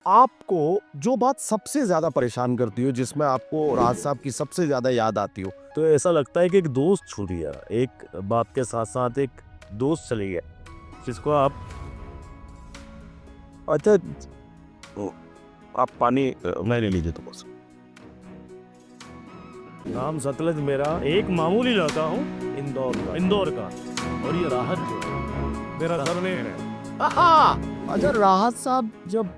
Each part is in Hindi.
आपको जो बात सबसे ज़्यादा परेशान करती हो, जिसमें आपको राहत साहब की सबसे ज़्यादा याद आती हो? तो ऐसा लगता है कि एक दोस्त छूट गया, एक बाप के साथ-साथ एक दोस्त चले गया, जिसको आप अच्छा, तो आप पानी मैं ले लीजिए तो बस। नाम सतलज मेरा एक मामूली लड़का हूँ इंदौर का और ये राहत जो है, मेरा सरनेम है। आहा! अच्छा, राहत साहब जब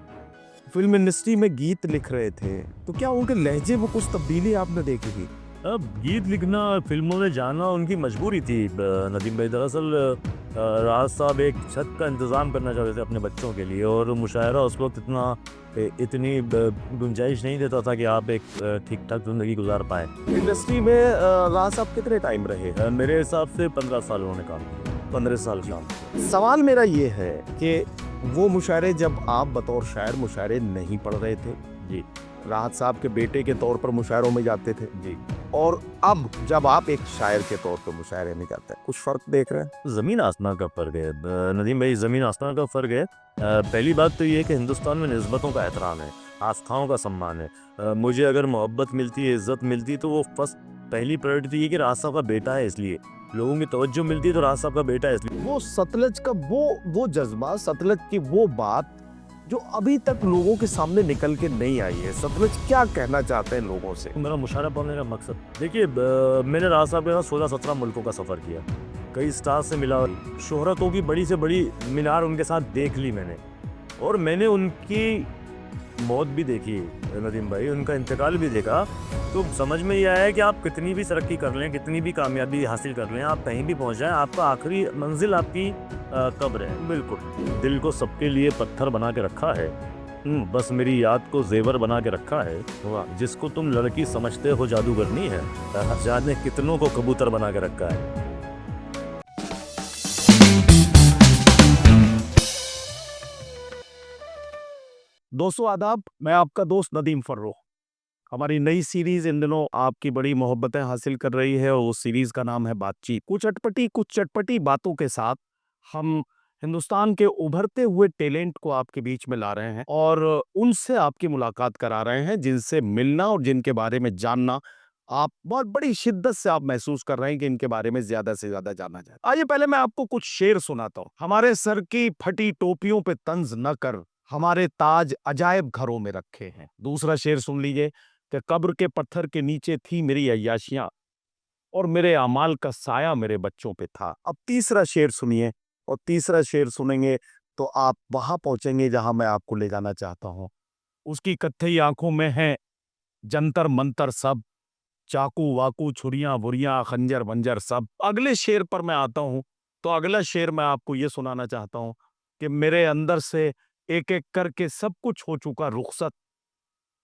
फ़िल्म इंडस्ट्री में गीत लिख रहे थे, तो क्या उनके लहजे में कुछ तब्दीली आपने देखी थी? अब गीत लिखना, फिल्मों में जाना उनकी मजबूरी थी नदीम भाई। दरअसल राहत साहब एक छत का इंतज़ाम करना चाहते थे अपने बच्चों के लिए और मुशायरा उस वक़्त इतनी गुंजाइश नहीं देता था कि आप एक ठीक-ठाक ज़िंदगी गुज़ार पाएँ। इंडस्ट्री में राहत साहब कितने टाइम रहे? मेरे हिसाब से 15 साल उन्होंने काम किया। 15 साल काम। सवाल मेरा ये है कि वो मुशायरे जब आप बतौर शायर मुशायरे नहीं पढ़ रहे थे, जी, राहत साहब के बेटे के तौर पर मुशायरों में जाते थे, जी। और अब जब आप एक शायर के तौर पर मुशायरे में जाते हैं, कुछ फ़र्क देख रहे हैं? ज़मीन आसमान का फ़र्क है। नदीम भाई, ज़मीन आसमान का फ़र्क है। पहली बात तो ये है कि हिंदुस्तान में निस्बतों का एहतराम है, आस्थाओं का सम्मान है। मुझे अगर मोहब्बत मिलती है, इज़्ज़त मिलती है तो वो फर्स्ट पहली प्रायोरिटी ये कि राहत साहब का बेटा है इसलिए। लोगों की तवज्जो मिलती है तो राहत साहब का बेटा है इसलिए। वो सतलज का वो जज़्बा, सतलज की वो बात जो अभी तक लोगों के सामने निकल के नहीं आई है। सतलज क्या कहना चाहते हैं लोगों से? मेरा मुशायरा पढ़ने का मकसद, देखिए, मैंने राहत साहब के साथ 16-17 मुल्कों का सफ़र किया। कई स्टार से मिला, शोहरतों की बड़ी से बड़ी मीनार उनके साथ देख ली मैंने, और मैंने उनकी मौत भी देखी नदीम भाई, उनका इंतकाल भी देखा। तो समझ में ये आया कि आप कितनी भी तरक्की कर लें, कितनी भी कामयाबी हासिल कर लें, आप कहीं भी पहुंच जाएं, आपका आखिरी मंजिल आपकी कब्र है। बिल्कुल, दिल को सबके लिए पत्थर बना के रखा है, बस मेरी याद को जेवर बना के रखा है। वाह, जिसको तुम लड़की समझते हो जादूगरनी है, जाने कितनों को कबूतर बना के रखा है। दोस्तों आदाब, मैं आपका दोस्त नदीम फर्रुख। हमारी नई सीरीज़ इन दिनों आपकी बड़ी मोहब्बतें हासिल कर रही है, और उस सीरीज़ का नाम है बातचीत। कुछ चटपटी बातों के साथ हम हिंदुस्तान के उभरते हुए टैलेंट को आपके बीच में ला रहे हैं, और उनसे आपकी मुलाकात करा रहे हैं, जिनसे मिलना और जिनके बारे में जानना आप बहुत बड़ी शिद्दत से आप महसूस कर रहे हैं कि इनके बारे में ज़्यादा से ज़्यादा जाना जाए। आइए पहले मैं आपको कुछ शेर सुनाता हूँ। हमारे सर की फटी टोपियों पे तंज़ न कर, हमारे ताज अजायब घरों में रखे हैं। दूसरा शेर सुन लीजिए कि कब्र के पत्थर के नीचे थी मेरी अय्याशियाँ, और मेरे अमाल का साया मेरे बच्चों पे था। अब तीसरा शेर सुनिए, और तीसरा शेर सुनेंगे तो आप वहां पहुंचेंगे जहां मैं आपको ले जाना चाहता हूं। उसकी कत्थई आंखों में है जंतर मंतर सब, चाकू वाकू छुरियां बुरियां खंजर वंजर सब। अगले शेर पर मैं आता हूं, तो अगला शेर मैं आपको यह सुनाना चाहता हूं कि मेरे अंदर से एक एक करके सब कुछ हो चुका रुखसत,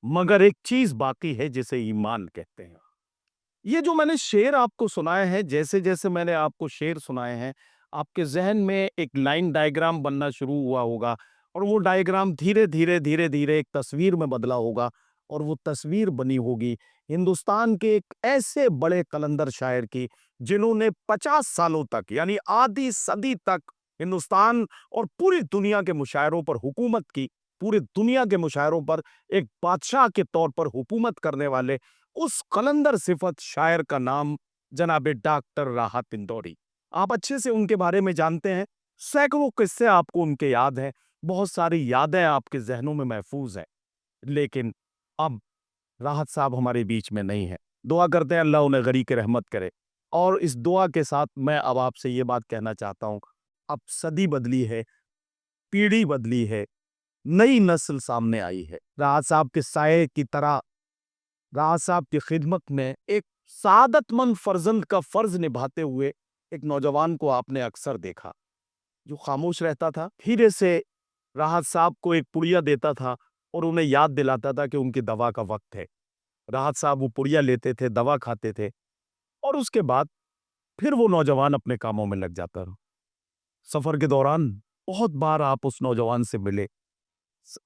मगर एक चीज बाकी है जिसे ईमान कहते हैं। ये जो मैंने शेर आपको सुनाए हैं, जैसे-जैसे मैंने आपको शेर सुनाए हैं, आपके ज़हन में एक लाइन डायग्राम बनना शुरू हुआ होगा, और वो डायग्राम धीरे-धीरे, धीरे-धीरे एक तस्वीर में बदला होगा, और वो तस्वीर बनी होगी हिंदुस्तान के एक ऐसे बड़े कलंदर शायर की, जिन्होंने 50 सालों तक, यानी आधी सदी तक हिंदुस्तान और पूरी दुनिया के मुशायरों पर हुकूमत की। पूरी दुनिया के मुशायरों पर एक बादशाह के तौर पर हुकूमत करने वाले उस कलंदर सिफत शायर का नाम जनाबे डॉक्टर राहत इंदौरी। आप अच्छे से उनके बारे में जानते हैं, सैकड़ों किस्से आपको उनके याद हैं, बहुत सारी यादें आपके जहनों में महफूज हैं। लेकिन अब राहत साहब हमारे बीच में नहीं है। दुआ करते हैं अल्लाह उन्हें गरीक रहमत करे, और इस दुआ के साथ मैं अब आपसे ये बात कहना चाहता हूँ, अब सदी बदली है, पीढ़ी बदली है, नई नस्ल सामने आई है। राहत साहब के साये की तरह राहत साहब की खिदमत में एक सादतमंद फर्जंद का फर्ज निभाते हुए एक नौजवान को आपने अक्सर देखा, जो खामोश रहता था, धीरे से राहत साहब को एक पुड़िया देता था और उन्हें याद दिलाता था कि उनकी दवा का वक्त है। राहत साहब वो पुड़िया लेते थे, दवा खाते थे, और उसके बाद फिर वो नौजवान अपने कामों में लग जाता रहा। सफर के दौरान बहुत बार आप उस नौजवान से मिले,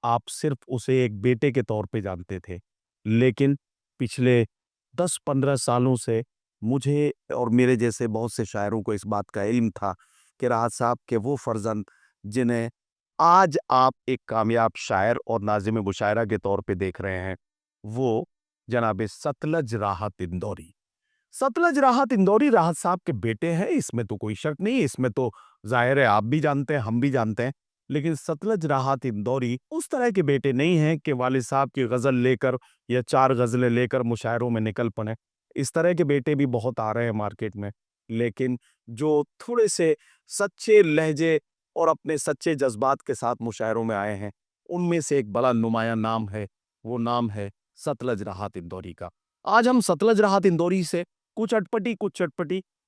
आप सिर्फ उसे एक बेटे के तौर पे जानते थे, लेकिन पिछले 10-15 सालों से मुझे और मेरे जैसे बहुत से शायरों को इस बात का इल्म था कि राहत साहब के वो फर्जंद जिन्हें आज आप एक कामयाब शायर और नाज़िम मुशायरा के तौर पे देख रहे हैं, वो जनाब सतलज राहत इंदौरी। सतलज राहत इंदौरी राहत साहब के बेटे हैं, इसमें तो कोई शक नहीं, इसमें तो ज़ाहिर है आप भी जानते हैं, हम भी जानते हैं। लेकिन सतलज राहत इंदौरी उस तरह के बेटे नहीं हैं कि वालिद साहब की गज़ल लेकर या 4 गज़लें लेकर मुशायरों में निकल पड़ें। इस तरह के बेटे भी बहुत आ रहे हैं मार्केट में, लेकिन जो थोड़े से सच्चे लहजे और अपने सच्चे जज़्बात के साथ मुशायरों में आए हैं, उनमें से एक बड़ा नुमायाँ नाम है, वो नाम है सतलज राहत इंदौरी का। आज हम सतलज राहत इंदौरी से कुछ चटपटी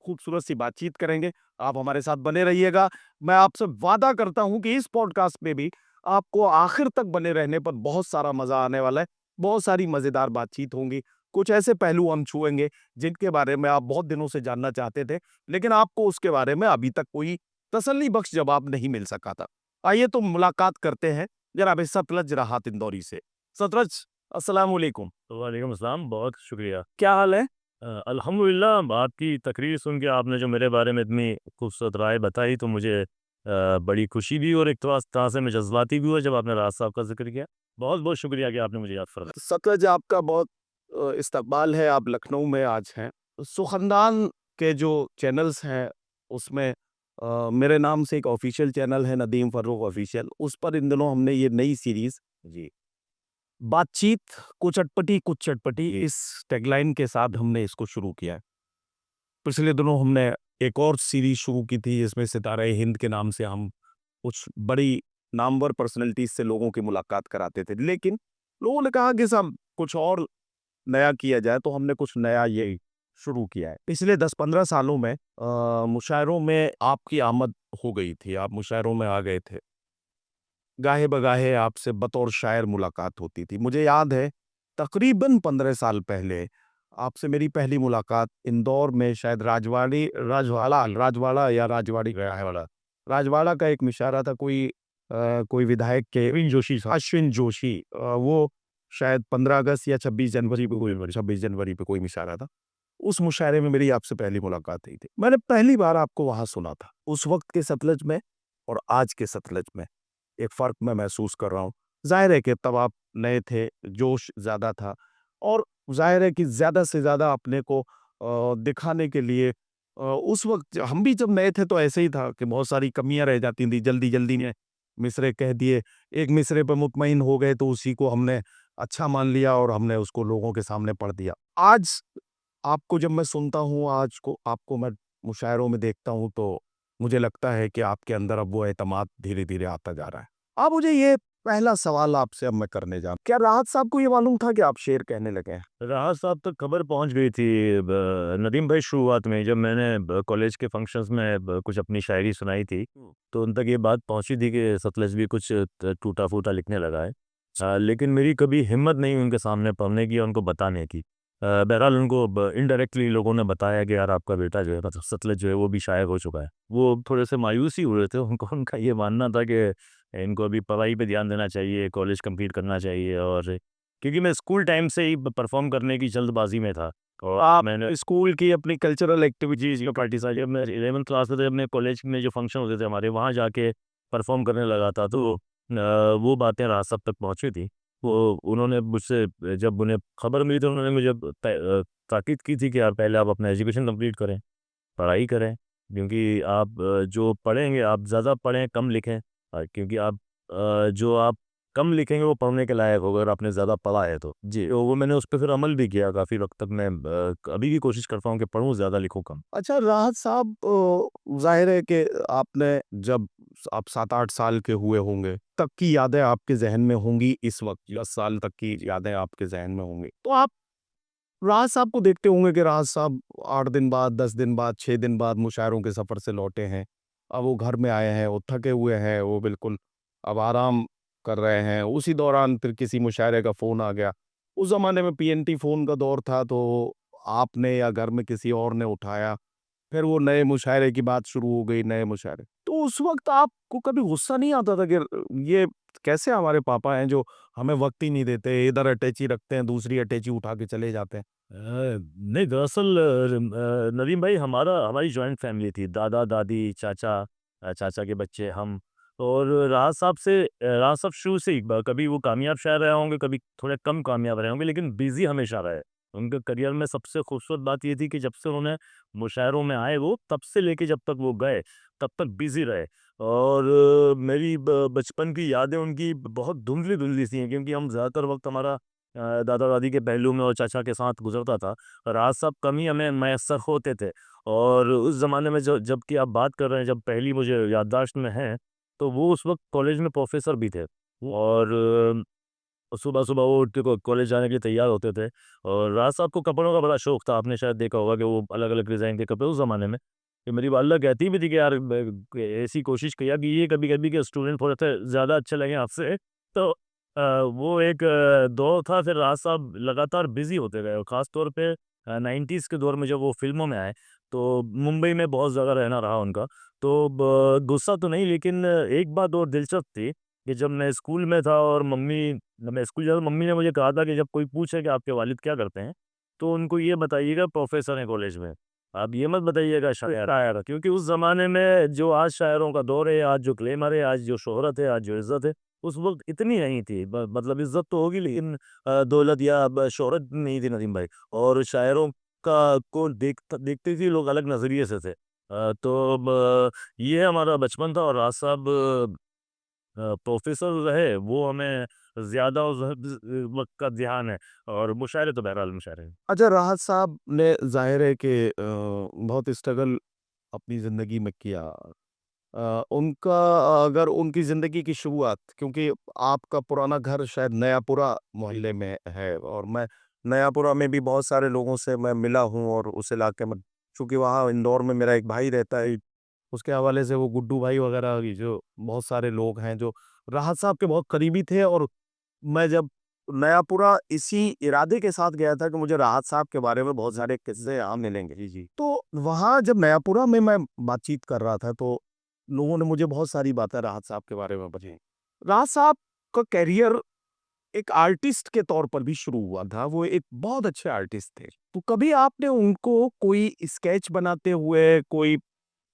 खूबसूरत सी बातचीत करेंगे। आप हमारे साथ बने रहिएगा। मैं आपसे वादा करता हूँ कि इस पॉडकास्ट में भी आपको आखिर तक बने रहने पर बहुत सारा मज़ा आने वाला है। बहुत सारी मज़ेदार बातचीत होंगी। कुछ ऐसे पहलू हम छुएँगे जिनके बारे में आप बहुत दिनों से जानना चाहते थे, लेकिन आपको उसके बारे में अभी तक कोई तसल्ली बख्श जवाब नहीं मिल सका था। आइए तो मुलाकात करते हैं जनाब सतलज राहत इंदौरी से। सतलज, अस्सलाम वालेकुम। वालेकुम अस्सलाम, बहुत शुक्रिया। क्या हाल है? अल्हम्दुलिल्लाह, आपकी तकरीर सुन के आपने जो मेरे बारे में इतनी खूबसूरत राय बताई तो मुझे बड़ी खुशी भी और एक तरह से मैं जज्बाती भी हुआ जब आपने राज साहब का ज़िक्र किया। बहुत-बहुत शुक्रिया कि आपने मुझे याद फरमाया। सतलज, आपका बहुत इस्तकबाल है, आप लखनऊ में आज हैं। सुख़ानदान के जो चैनल्स हैं, उसमें मेरे नाम से एक ऑफ़िशियल चैनल है नदीम फ़र्रुख ऑफ़िशियल, उस पर इन दिनों हमने ये नई सीरीज़ जी। बातचीत कुछ चटपटी इस टैगलाइन के साथ हमने इसको शुरू किया है। पिछले दिनों हमने एक और सीरीज़ शुरू की थी जिसमें सितारे हिंद के नाम से हम कुछ बड़ी नामवर पर्सनैलिटीज़ से लोगों की मुलाकात कराते थे। लेकिन लोगों ने कहा कि साहब कुछ और नया किया जाए, तो हमने कुछ नया ये शुरू किया है। पिछले 10-15 सालों में मुशायरों में आपकी आमद हो गई थी, आप मुशायरों में आ गए थे। गाहे-बगाहे आपसे बतौर शायर मुलाकात होती थी। मुझे याद है तकरीबन 15 साल पहले आपसे मेरी पहली मुलाकात इंदौर में शायद राजवाड़ा या राजवाड़ी रायवाड़ा राजवाड़ा का एक मुशायरा था, कोई विधायक के अश्विन जोशी, वो शायद 15 अगस्त या 26 जनवरी पे कोई मुशायरा था। उस मुशायरे में मेरी आपसे पहली मुलाकात हुई थी। मैंने पहली बार आपको वहाँ सुना था। उस वक़्त के सतलज में और आज के सतलज में एक फ़र्क मैं महसूस कर रहा हूँ। ज़ाहिर है कि तब आप नए थे, जोश ज़्यादा था और ज़ाहिर है कि ज़्यादा से ज़्यादा अपने को दिखाने के लिए उस वक़्त हम भी जब नए थे तो ऐसे ही था कि बहुत सारी कमियाँ रह जाती थी, जल्दी-जल्दी में मिसरे कह दिए, एक मिसरे पे मुतमईन हो गए तो उसी को हमने अच्छा मान लिया और हमने उसको लोगों के सामने पढ़ दिया। आज आपको जब मैं सुनता हूँ, आज को आपको मैं मुशायरों में देखता हूँ तो मुझे लगता है कि आपके अंदर अब वो एतमाद धीरे-धीरे आता जा रहा है। अब मुझे ये पहला सवाल आपसे अब मैं करने जा रहा हूँ। क्या राहत साहब को ये मालूम था कि आप शेर कहने लगे हैं? राहत साहब तक खबर पहुँच गई थी नदीम भाई शुरुआत में जब मैंने कॉलेज के फंक्शंस में कुछ अपनी शायरी सुनाई थी, तो उन तक ये बात पहुँची थी कि सतलज भी कुछ टूटा-फूटा लिखने लगा है। लेकिन मेरी कभी हिम्मत नहीं हुई उनके सामने पढ़ने की या उनको बताने की। बहरहाल उनको इनडायरेक्टली लोगों ने बताया कि यार आपका बेटा जो है मतलब सतलज जो है वो भी शायर हो चुका है। वो थोड़े से मायूस ही हुए थे, उनको उनका ये मानना था कि इनको अभी पढ़ाई पे ध्यान देना चाहिए, कॉलेज कंप्लीट करना चाहिए और क्योंकि मैं स्कूल टाइम से ही परफॉर्म करने की जल्दबाजी में था और आप मैंने स्कूल की अपनी कल्चरल एक्टिविटीज़ में जब पार्टिसिपेट। मैं 11th क्लास में थे अपने कॉलेज में जो फंक्शन होते थे हमारे वहाँ जाके परफॉर्म करने लगा था तो वो बातें राज साहब तक पहुँची थी। वो उन्होंने मुझसे जब उन्हें खबर मिली तो उन्होंने मुझे ताकीद की थी कि यार पहले आप अपना एजुकेशन कंप्लीट करें, पढ़ाई करें क्योंकि आप जो पढ़ेंगे आप ज़्यादा पढ़ें, कम लिखें क्योंकि जो आप कम लिखेंगे वो पढ़ने के लायक होगा अगर आपने ज़्यादा पढ़ा है तो। जी, तो वो मैंने उस पे फिर अमल भी किया काफ़ी वक़्त तक मैं अभी भी कोशिश करता हूँ कि पढ़ूँ ज़्यादा लिखूँ कम। अच्छा राहत साहब, ज़ाहिर है कि आपने जब आप 7-8 साल के हुए होंगे, तब की यादें आपके ज़हन में होंगी, इस वक़्त 10 साल तक की यादें आपके ज़हन में होंगी। तो आप राहत साहब को देखते होंगे कि राहत साहब 8 दिन बाद, 10 दिन बाद, 6 दिन बाद मुशायरों के सफ़र से लौटे हैं। अब वो घर में आए हैं, वो थके हुए हैं, वो बिल्कुल अब आराम कर रहे हैं। उसी दौरान फिर किसी मुशायरे का फ़ोन आ गया। उस ज़माने में पीएनटी फ़ोन का दौर था, तो आपने या घर में किसी और ने उठाया। फिर वो नए मुशायरे की बात शुरू हो गई, नए मुशायरे। तो उस वक़्त आपको कभी गुस्सा नहीं आता था कि ये कैसे हमारे पापा हैं जो हमें वक़्त ही नहीं देते, इधर अटैची रखते हैं, दूसरी अटैची उठा के चले जाते हैं? नहीं दरअसल नदीम भाई हमारी जॉइंट फैमिली थी। दादा-दादी, चाचा चाचा के बच्चे, हम और राहत साहब शुरू से ही कभी वो कामयाब शायर रहे होंगे, कभी थोड़े कम कामयाब रहे होंगे, लेकिन बिजी हमेशा रहे। उनके करियर में सबसे खूबसूरत बात ये थी कि जब से उन्होंने मुशायरों में आए वो, तब से लेके जब तक वो गए, तब तक बिजी रहे। और मेरी बचपन की यादें उनकी बहुत धुंधली-धुंधली सी हैं, क्योंकि हम ज़्यादातर वक़्त हमारा दादा-दादी के पहलू में और चाचा के साथ गुज़रता था। राहत साहब कम ही हमें मैस्सर होते थे। और उस ज़माने में जबकि आप बात कर रहे हैं, जब पहली मुझे याददाश्त में है, तो वो उस वक़्त कॉलेज में प्रोफ़ेसर भी थे। और सुबह-सुबह वो उठ के कॉलेज जाने के लिए तैयार होते थे। और राहत साहब को कपड़ों का बड़ा शौक था, आपने शायद देखा होगा कि वो अलग-अलग डिज़ाइन के कपड़े उस ज़माने में, कि मेरी वालिदा कहती भी थी कि यार ऐसी कोशिश किया कीजिए कभी-कभी कि स्टूडेंट थोड़े से ज़्यादा अच्छे लगें आपसे। तो वो एक दौर था, फिर राहत साहब लगातार बिज़ी होते गए और ख़ास तौर पे 90s के दौर में जब वो फ़िल्मों में आए, तो मुंबई में बहुत ज़्यादा रहना रहा उनका। तो गुस्सा तो नहीं, लेकिन एक बात और दिलचस्प थी कि जब मैं स्कूल में था और मैं स्कूल जाता, मम्मी ने मुझे कहा था कि जब कोई पूछे कि आपके वालिद क्या करते हैं, तो उनको ये बताइएगा प्रोफ़ेसर हैं कॉलेज में। आप ये मत बताइएगा शायर, क्योंकि उस ज़माने में जो आज शायरों का दौर है, आज जो ग्लैमर है, आज जो शोहरत है, आज जो इज़्ज़त है, उस वक़्त इतनी नहीं थी। ब मतलब इज़्ज़त तो होगी, लेकिन दौलत या शोहरत नहीं थी नदीम भाई। और शायरों का को देखते ही लोग अलग नज़रिए से थे। तो ये हमारा बचपन था। और राज साहब प्रोफ़ेसर रहे, वो हमें ज़्यादा उस वक़्त का ध्यान है। और मुशायरे तो बहरहाल मुशायरे हैं। अच्छा, राहत साहब ने ज़ाहिर है कि बहुत स्ट्रगल अपनी ज़िंदगी में किया। उनका अगर उनकी ज़िंदगी की शुरुआत, क्योंकि आपका पुराना घर शायद नयापुरा मोहल्ले में है, और मैं नयापुरा में भी बहुत सारे लोगों से मैं मिला हूँ, और उस इलाके में चूँकि वहाँ इंदौर में मेरा एक भाई रहता है, उसके हवाले से वो गुड्डू भाई वगैरह, ये जो बहुत सारे लोग हैं जो राहत साहब के बहुत करीबी थे। और मैं जब नयापुरा इसी इरादे के साथ गया था कि मुझे राहत साहब के बारे में बहुत सारे किस्से यहाँ मिलेंगे। जी, जी। तो वहाँ जब नयापुरा में मैं बातचीत कर रहा था, तो लोगों ने मुझे बहुत सारी बातें राहत साहब के बारे में बताई। राहत साहब का करियर एक आर्टिस्ट के तौर पर भी शुरू हुआ था, वो एक बहुत अच्छे आर्टिस्ट थे। तो कभी आपने उनको कोई स्केच बनाते हुए, कोई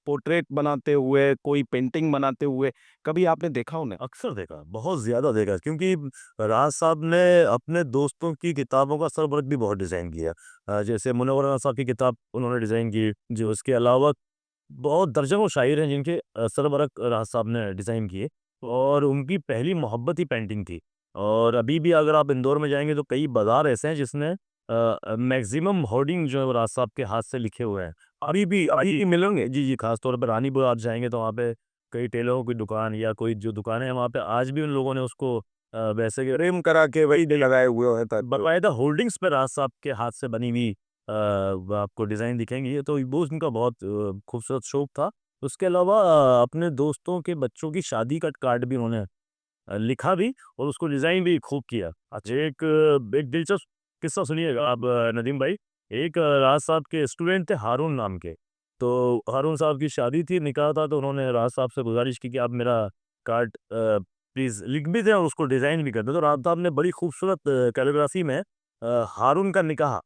पोर्ट्रेट बनाते हुए, कोई पेंटिंग बनाते हुए कभी आपने देखा उन्हें? अक्सर देखा, बहुत ज़्यादा देखा, क्योंकि राज साहब ने अपने दोस्तों की किताबों का सरवर्क भी बहुत डिज़ाइन किया। जैसे मुनव्वर अहमद साहब की किताब उन्होंने डिज़ाइन की, जो उसके अलावा बहुत दर्जनों शायर हैं जिनके सरवरक राज साहब ने डिज़ाइन किए। और उनकी पहली मोहब्बत ही पेंटिंग थी। और अभी भी अगर आप इंदौर में जाएँगे तो कई बाज़ार ऐसे हैं जिसने मैक्सिमम होर्डिंग जो है राज साहब के हाथ से लिखे हुए हैं। अभी भी मिलेंगे। जी, जी, ख़ास तौर पे रानीपुर आप जाएँगे तो वहाँ पे कई टेलरों की दुकान या कोई जो दुकानें हैं वहाँ पे आज भी उन लोगों ने उसको वैसे के फ्रेम करा के वही लगाए हुए हैं। बाकायदा होल्डिंग्स पे राज साहब के हाथ से बनी हुई वो आपको डिज़ाइन दिखेंगी। तो वो उनका बहुत खूबसूरत शौक था। उसके अलावा अपने दोस्तों के बच्चों की शादी का कार्ड भी उन्होंने लिखा भी और उसको डिज़ाइन भी खूब किया। अच्छा, एक दिलचस्प किस्सा सुनिएगा आप नदीम भाई। एक राज साहब के स्टूडेंट थे हारून नाम के। तो हारून साहब की शादी थी, निकाह था, तो उन्होंने राज साहब से गुज़ारिश की कि आप मेरा कार्ड प्लीज़ लिख भी दें और उसको डिज़ाइन भी कर दें। तो राज साहब ने बड़ी खूबसूरत कैलीग्राफ़ी में हारून का निकाह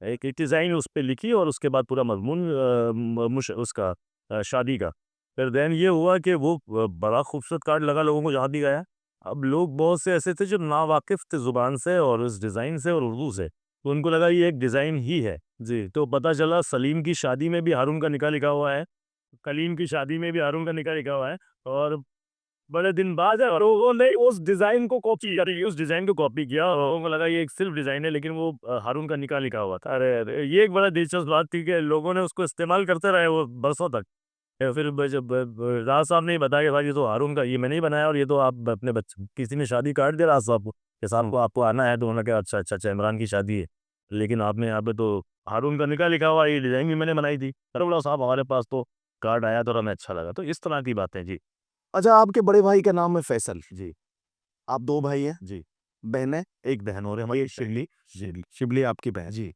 एक एक डिज़ाइन उस पे लिखी और उसके बाद पूरा मज़मून उसका शादी का। फिर देन ये हुआ कि वो बड़ा खूबसूरत कार्ड लगा लोगों को जहाँ भी गया। अब लोग बहुत से ऐसे थे जो नावाकिफ़ थे ज़ुबान से और उस डिज़ाइन से और उर्दू से, तो उनको लगा ये एक डिज़ाइन ही है। जी, तो पता चला सलीम की शादी में भी हारून का निकाह लिखा हुआ है, कलीम की शादी में भी हारून का निकाह लिखा हुआ है। और बड़े दिन बाद है लोगों ने उस डिज़ाइन को कॉपी करी, उस डिज़ाइन को कॉपी किया और लोगों को लगा ये एक सिर्फ़ डिज़ाइन है, लेकिन वो हारून का निकाह लिखा हुआ था। अरे! अरे! ये एक बड़ा दिलचस्प बात थी कि लोगों ने उसको इस्तेमाल करते रहे वो बरसों तक। फिर जब राज साहब ने ही बताया कि भाई ये तो हारून का, ये मैंने ही बनाया और ये तो आप अपने बच्चे किसी ने शादी काट दिया राज साहब को, कि साहब को आपको आना है, तो उन्होंने कहा अच्छा, अच्छा, अच्छा, इमरान की शादी है। लेकिन आपने यहाँ पे तो हारून का निकाह लिखा हुआ है, ये डिज़ाइन भी मैंने बनाई थी। अरे बोला साहब हमारे पास तो कार्ड आया तो हमें अच्छा लगा। तो इस तरह की बातें। जी, अच्छा, आपके बड़े भाई का नाम है फैसल। जी, आप 2 भाई हैं, जी। बहनें? एक बहन और है हमारी शिबली। जी, शिबली आपकी बहन। जी,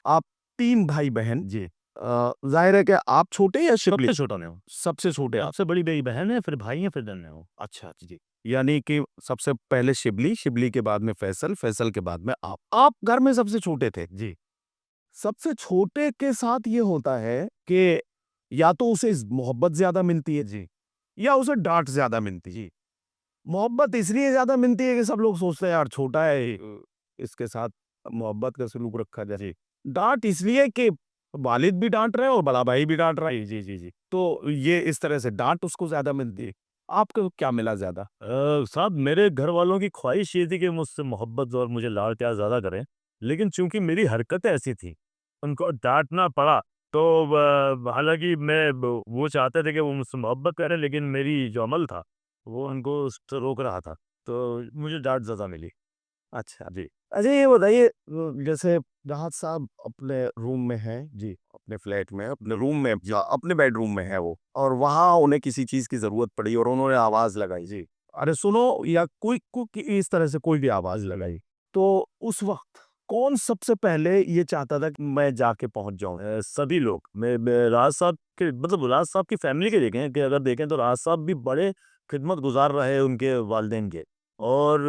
आप 3 भाई-बहन। जी। ज़ाहिर है कि आप छोटे या शिबली? सबसे छोटा मैं हूँ। सबसे छोटे आप। सबसे बड़ी मेरी बहन है, फिर भाई है, फिर देन मैं हूँ। अच्छा, जी। यानी कि सबसे पहले शिबली, शिबली के बाद में फैसल, फैसल के बाद में आप। आप घर में सबसे छोटे थे। जी, सबसे छोटे के साथ ये होता है कि या तो उसे मोहब्बत ज़्यादा मिलती है, जी, या उसे डांट ज्यादा मिलती? जी, मोहब्बत इसलिए ज्यादा मिलती है कि सब लोग सोचते हैं यार छोटा है, इसके साथ मोहब्बत का सलूक रखा जाए। जी, डांट इसलिए कि वालिद भी डांट रहे हैं और बड़ा भाई भी डांट रहा है। जी जी जी, तो ये इस तरह से डांट उसको ज्यादा मिलती है। आपको क्या मिला ज्यादा? साहब मेरे घर वालों की ख्वाहिश ये थी कि मुझसे मोहब्बत और मुझे लाड़ प्यार ज़्यादा करें, लेकिन चूँकि मेरी हरकतें ऐसी थी, उनको डाँटना पड़ा। तो हालाँकि मैं ब वो चाहते थे कि वो मुझसे मोहब्बत करें, लेकिन मेरी जो अमल था, वो उनको उससे रोक रहा था। तो मुझे डाँट ज़्यादा मिली। अच्छा। जी। अच्छा, ये बताइए, जैसे राहत साहब अपने रूम में हैं, जी, अपने फ्लैट में, अपने रूम में या अपने बेडरूम में है वो, और वहाँ उन्हें किसी चीज़ की ज़रूरत पड़ी और उन्होंने आवाज़ लगाई, जी, अरे सुनो, या कोई इस तरह से कोई भी आवाज़ लगाई, तो उस वक़्त कौन सबसे पहले ये चाहता था कि मैं जाके पहुँच जाऊँ? सभी लोग मैं राज साहब के मतलब राज साहब की फैमिली के देखें कि अगर देखें तो राज साहब भी बड़े खिदमत गुजार रहे उनके वालिदैन के। और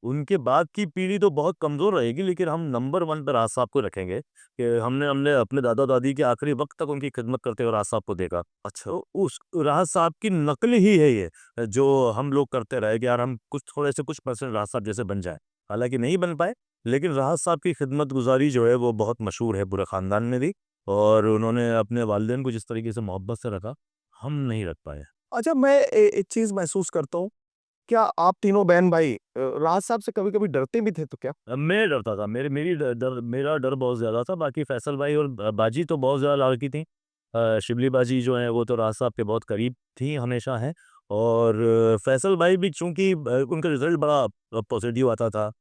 उनके बाद की पीढ़ी तो बहुत कमज़ोर रहेगी, लेकिन हम नंबर 1 पे राज साहब को रखेंगे कि हमने हमने अपने दादा-दादी के आखिरी वक़्त तक उनकी खिदमत करते हुए राज साहब को देखा। अच्छा। तो उस राज साहब की नकल ही है ये, जो हम लोग करते रहे कि यार हम कुछ थोड़े से कुछ परसेंट राज साहब जैसे बन जाएँ। हालाँकि नहीं बन पाए, लेकिन राहत साहब की खिदमत-गुज़ारी जो है वो बहुत मशहूर है पूरे ख़ानदान में भी, और उन्होंने अपने वालिदैन को जिस तरीके से मोहब्बत से रखा, हम नहीं रख पाए। अच्छा, मैं एक चीज़ महसूस करता हूँ, क्या आप तीनों बहन-भाई राहत साहब से कभी-कभी डरते भी थे तो क्या? मैं डरता था, मेरे मेरी ड डर मेरा डर बहुत ज़्यादा था, बाकी फैसल भाई और बाजी तो बहुत ज़्यादा लाड़की थीं। शिबली बाजी जो हैं वो तो राहत साहब के बहुत करीब थीं, हमेशा हैं। और फैसल भाई भी चूँकि उनका रिज़ल्ट बड़ा पॉज़िटिव आता था।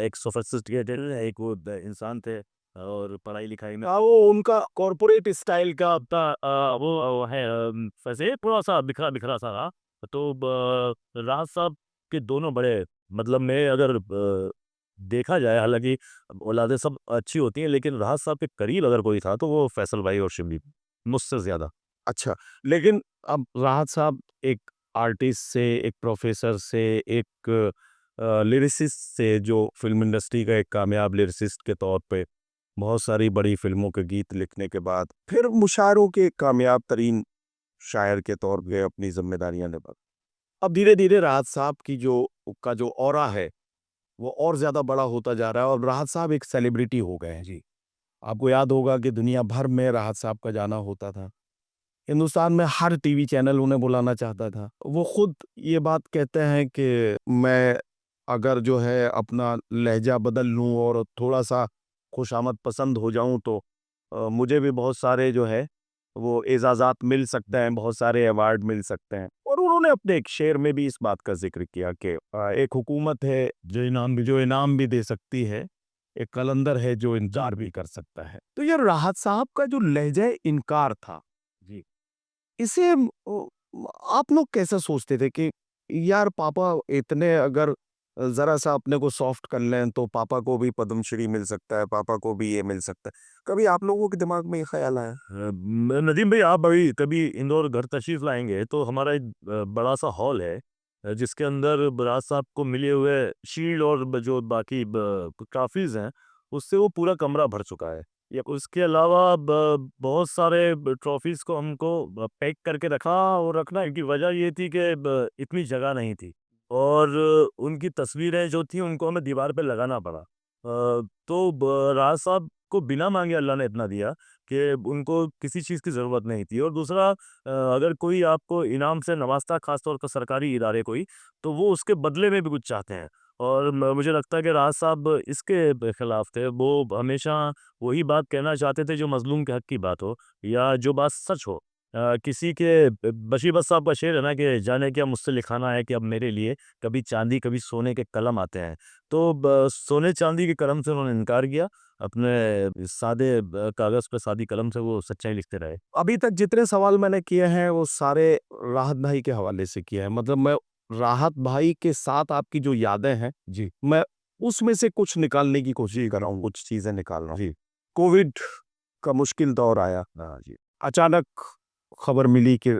एक सोफ़िस्टिकेटेड एक वो इंसान थे, और पढ़ाई-लिखाई में वो उनका कॉर्पोरेट स्टाइल का अपना वो है, वैसे थोड़ा-सा बिखरा-बिखरा सा रहा। तो राहत साहब के दोनों बड़े मतलब मैं अगर देखा जाए, हालाँकि औलादें सब अच्छी होती हैं, लेकिन राहत साहब के करीब अगर कोई था तो वो फैसल भाई और शिबली, मुझसे ज़्यादा। अच्छा, लेकिन अब राहत साहब एक आर्टिस्ट से, एक प्रोफ़ेसर से, एक लिरिसिस्ट से, जो फ़िल्म इंडस्ट्री का एक कामयाब लिरिसिस्ट के तौर पे बहुत सारी बड़ी फ़िल्मों के गीत लिखने के बाद, फिर मुशायरों के कामयाब तरीन शायर के तौर पे अपनी ज़िम्मेदारियाँ निभा, अब धीरे-धीरे राहत साहब की जो का जो ऑरा है, वो और ज़्यादा बड़ा होता जा रहा है और राहत साहब एक सेलिब्रिटी हो गए हैं। जी। आपको याद होगा कि दुनिया भर में राहत साहब का जाना होता था। हिंदुस्तान में हर टीवी चैनल उन्हें बुलाना चाहता था। वो खुद ये बात कहते हैं कि मैं अगर जो है अपना लहज़ा बदल लूँ और थोड़ा-सा खुशामद पसंद हो जाऊँ तो मुझे भी बहुत सारे जो है वो एज़ाज़ात मिल सकते हैं, बहुत सारे अवार्ड मिल सकते हैं। और उन्होंने अपने एक शेर में भी इस बात का ज़िक्र किया कि एक हुकूमत है जो इनाम भी दे सकती है, एक कलंदर है जो इंतज़ार भी कर सकता है। तो ये राहत साहब का जो लहज़े इनकार था, जी, इसे आप लोग कैसे सोचते थे कि यार पापा इतने अगर ज़रा-सा अपने को सॉफ्ट कर लें तो पापा को भी पद्मश्री मिल सकता है, पापा को भी ये मिल सकता है। कभी आप लोगों के दिमाग में ये ख़्याल आया? नदीम भाई आप अभी कभी इंदौर घर तशरीफ़ लाएँगे तो हमारा एक बड़ा-सा हॉल है, जिसके अंदर राज साहब को मिले हुए शील्ड और जो बाकी ट्रॉफ़ीज़ हैं, उससे वो पूरा कमरा भर चुका है। या उसके अलावा बहुत सारे ट्रॉफ़ीज़ को हमको पैक करके रखा, और रखना की वजह ये थी कि इतनी जगह नहीं थी, और उनकी तस्वीरें जो थी उनको हमें दीवार पे लगाना पड़ा। तो राज साहब को बिना माँगे अल्लाह ने इतना दिया कि उनको किसी चीज़ की ज़रूरत नहीं थी। और दूसरा, अगर कोई आपको इनाम से नवाज़ता है, ख़ास तौर पर सरकारी इदारे कोई, तो वो उसके बदले में भी कुछ चाहते हैं। और मुझे लगता है कि राज साहब इसके खिलाफ थे। वो हमेशा वही बात कहना चाहते थे जो मज़लूम के हक़ की बात हो, या जो बात सच हो। किसी के बशी बस साहब का शेर है ना कि जाने क्या मुझसे लिखाना है कि अब मेरे लिए कभी चांदी कभी सोने के कलम आते हैं। तो सोने चांदी के कलम से उन्होंने इनकार किया, अपने सादे कागज़ पे सादी कलम से वो सच्चाई लिखते रहे। अभी तक जितने सवाल मैंने किए हैं वो सारे राहत भाई के हवाले से किए हैं। मतलब मैं राहत भाई के साथ आपकी जो यादें हैं, जी, मैं उसमें से कुछ निकालने की कोशिश कर रहा हूँ, कुछ चीज़ें निकाल रहा हूँ। जी, कोविड का मुश्किल दौर आया। हाँ जी। अचानक खबर मिली कि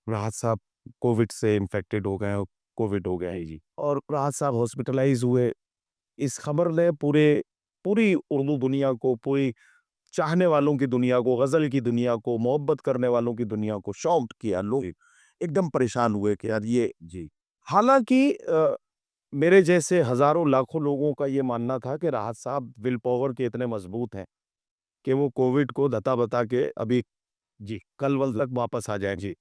राहत साहब कोविड से इन्फेक्टेड हो गए हैं, कोविड हो गया है जी। और राहत साहब हॉस्पिटलाइज़ हुए। इस खबर ने पूरी उर्दू दुनिया को, पूरी चाहने वालों की दुनिया को, ग़ज़ल की दुनिया को, मोहब्बत करने वालों की दुनिया को शॉक्ड किया। लोग एकदम परेशान हुए कि यार ये जी, हालाँकि मेरे जैसे हज़ारों लाखों लोगों का ये मानना था कि राहत साहब विल पावर के इतने मज़बूत हैं कि वो कोविड को धता-बता के अभी जी, कल-वल तक वापस आ जाएँ। जी।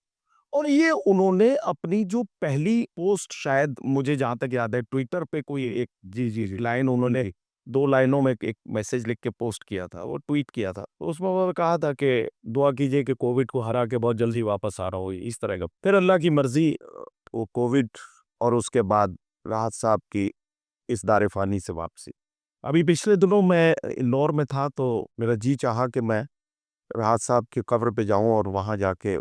और ये उन्होंने अपनी जो पहली पोस्ट शायद मुझे जहाँ तक याद है ट्विटर पे कोई एक जी, लाइन उन्होंने 2 लाइनों में एक मैसेज लिख के पोस्ट किया था, वो ट्वीट किया था। तो उसमें उन्होंने कहा था कि दुआ कीजिए कि कोविड को हरा के बहुत जल्दी वापस आ रहा हूँ, इस तरह का। फिर अल्लाह की मर्ज़ी वो कोविड और उसके बाद राहत साहब की इस दारे-फ़ानी से वापसी। अभी पिछले दिनों मैं इंदौर में था तो मेरा जी चाहा कि मैं राहत साहब की कब्र पे जाऊँ और वहाँ जाके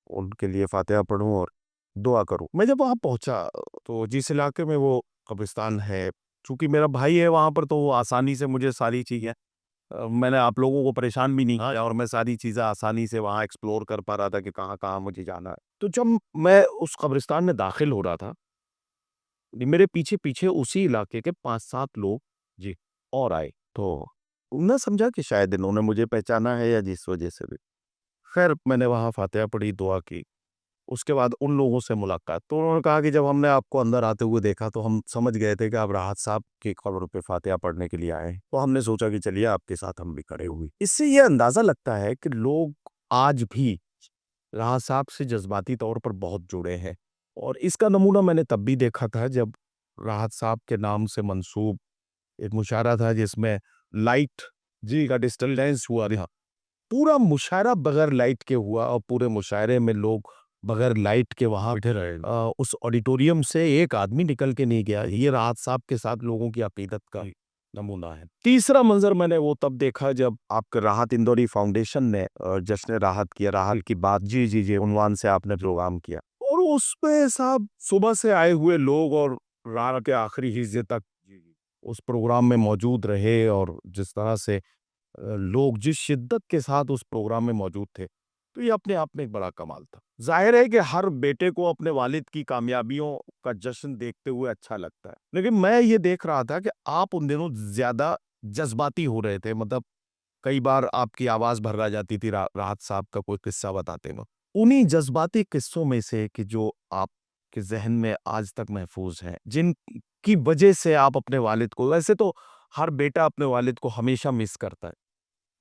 उनके लिए फ़ातिहा पढूँ और दुआ करूँ। मैं जब वहाँ पहुँचा तो जिस इलाके में वो कब्रिस्तान है, चूँकि मेरा भाई है वहाँ पर तो वो आसानी से मुझे सारी चीज़ें मैंने आप लोगों को परेशान भी नहीं किया और मैं सारी चीज़ें आसानी से वहाँ एक्सप्लोर कर पा रहा था कि कहाँ-कहाँ मुझे जाना है। तो जब मैं उस कब्रिस्तान में दाखिल हो रहा था, मेरे पीछे-पीछे उसी इलाके के 5-7 लोग जी, और आए। तो मैं समझा कि शायद इन्होंने मुझे पहचाना है या जिस वजह से भी। खैर मैंने वहाँ फ़ातिहा पढ़ी, दुआ की। उसके बाद उन लोगों से मुलाकात तो उन्होंने कहा कि जब हमने आपको अंदर आते हुए देखा तो हम समझ गए थे कि आप राहत साहब की कब्र पे फातिहा पढ़ने के लिए आए हैं। तो हमने सोचा कि चलिए आपके साथ हम भी खड़े हुए। इससे ये अंदाज़ा लगता है कि लोग आज भी राहत साहब से जज़्बाती तौर पर बहुत जुड़े हैं और इसका नमूना मैंने तब भी देखा था जब राहत साहब के नाम से मंसूब एक मुशायरा था जिसमें लाइट जी का डिस्टरबेंस हुआ था। पूरा मुशायरा बगैर लाइट के हुआ और पूरे मुशायरे में लोग बगैर लाइट के वहाँ बैठे रहे। उस ऑडिटोरियम से एक आदमी निकल के नहीं गया। ये राहत साहब के साथ लोगों की अकीदत का नमूना है। तीसरा मंज़र मैंने वो तब देखा जब आपके राहत इंदौरी फाउंडेशन ने जश्न राहत किया, राहत की बात जी, उन्वान से आपने प्रोग्राम किया। और उसपे साहब सुबह से आए हुए लोग और रात के आखिरी हिस्से तक उस प्रोग्राम में मौजूद रहे और जिस तरह से लोग जिस शिद्दत के साथ उस प्रोग्राम में मौजूद थे, तो ये अपने आप में एक बड़ा कमाल था। ज़ाहिर है कि हर बेटे को अपने वालिद की कामयाबियों का जश्न देखते हुए अच्छा लगता है। लेकिन मैं ये देख रहा था कि आप उन दिनों ज़्यादा जज़्बाती हो रहे थे मतलब कई बार आपकी आवाज़ भर्रा जाती थी राहत साहब का कोई किस्सा बताते वक़्त। उन्हीं जज़्बाती किस्सों में से कि जो आपके ज़हन में आज तक महफ़ूज़ हैं, जिनकी वजह से आप अपने वालिद को वैसे तो हर बेटा अपने वालिद को हमेशा मिस करता है।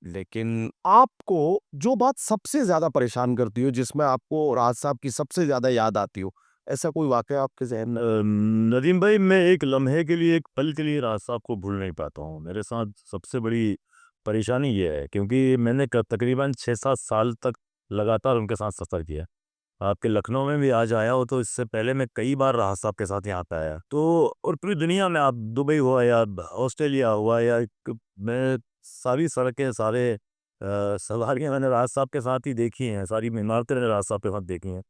लेकिन आपको जो बात सबसे ज़्यादा परेशान करती हो, जिसमें आपको राहत साहब की सबसे ज़्यादा याद आती हो, ऐसा कोई वाक़या आपके ज़हन में? नदीम भाई मैं एक लम्हे के लिए, एक पल के लिए राज साहब को भूल नहीं पाता हूँ। मेरे साथ सबसे बड़ी परेशानी ये है क्योंकि मैंने क तकरीबन 6-7 साल तक लगातार उनके साथ सफ़र किया। आपके लखनऊ में भी आज आया हो तो इससे पहले मैं कई बार राहत साहब के साथ यहाँ पे आया। तो और पूरी दुनिया में आप दुबई हुआ या ऑस्ट्रेलिया हुआ या मैं सारी सड़कें, सारे सवारियाँ मैंने राहत साहब के साथ ही देखी हैं, सारी इमारतें मैंने राहत साहब के साथ देखी हैं।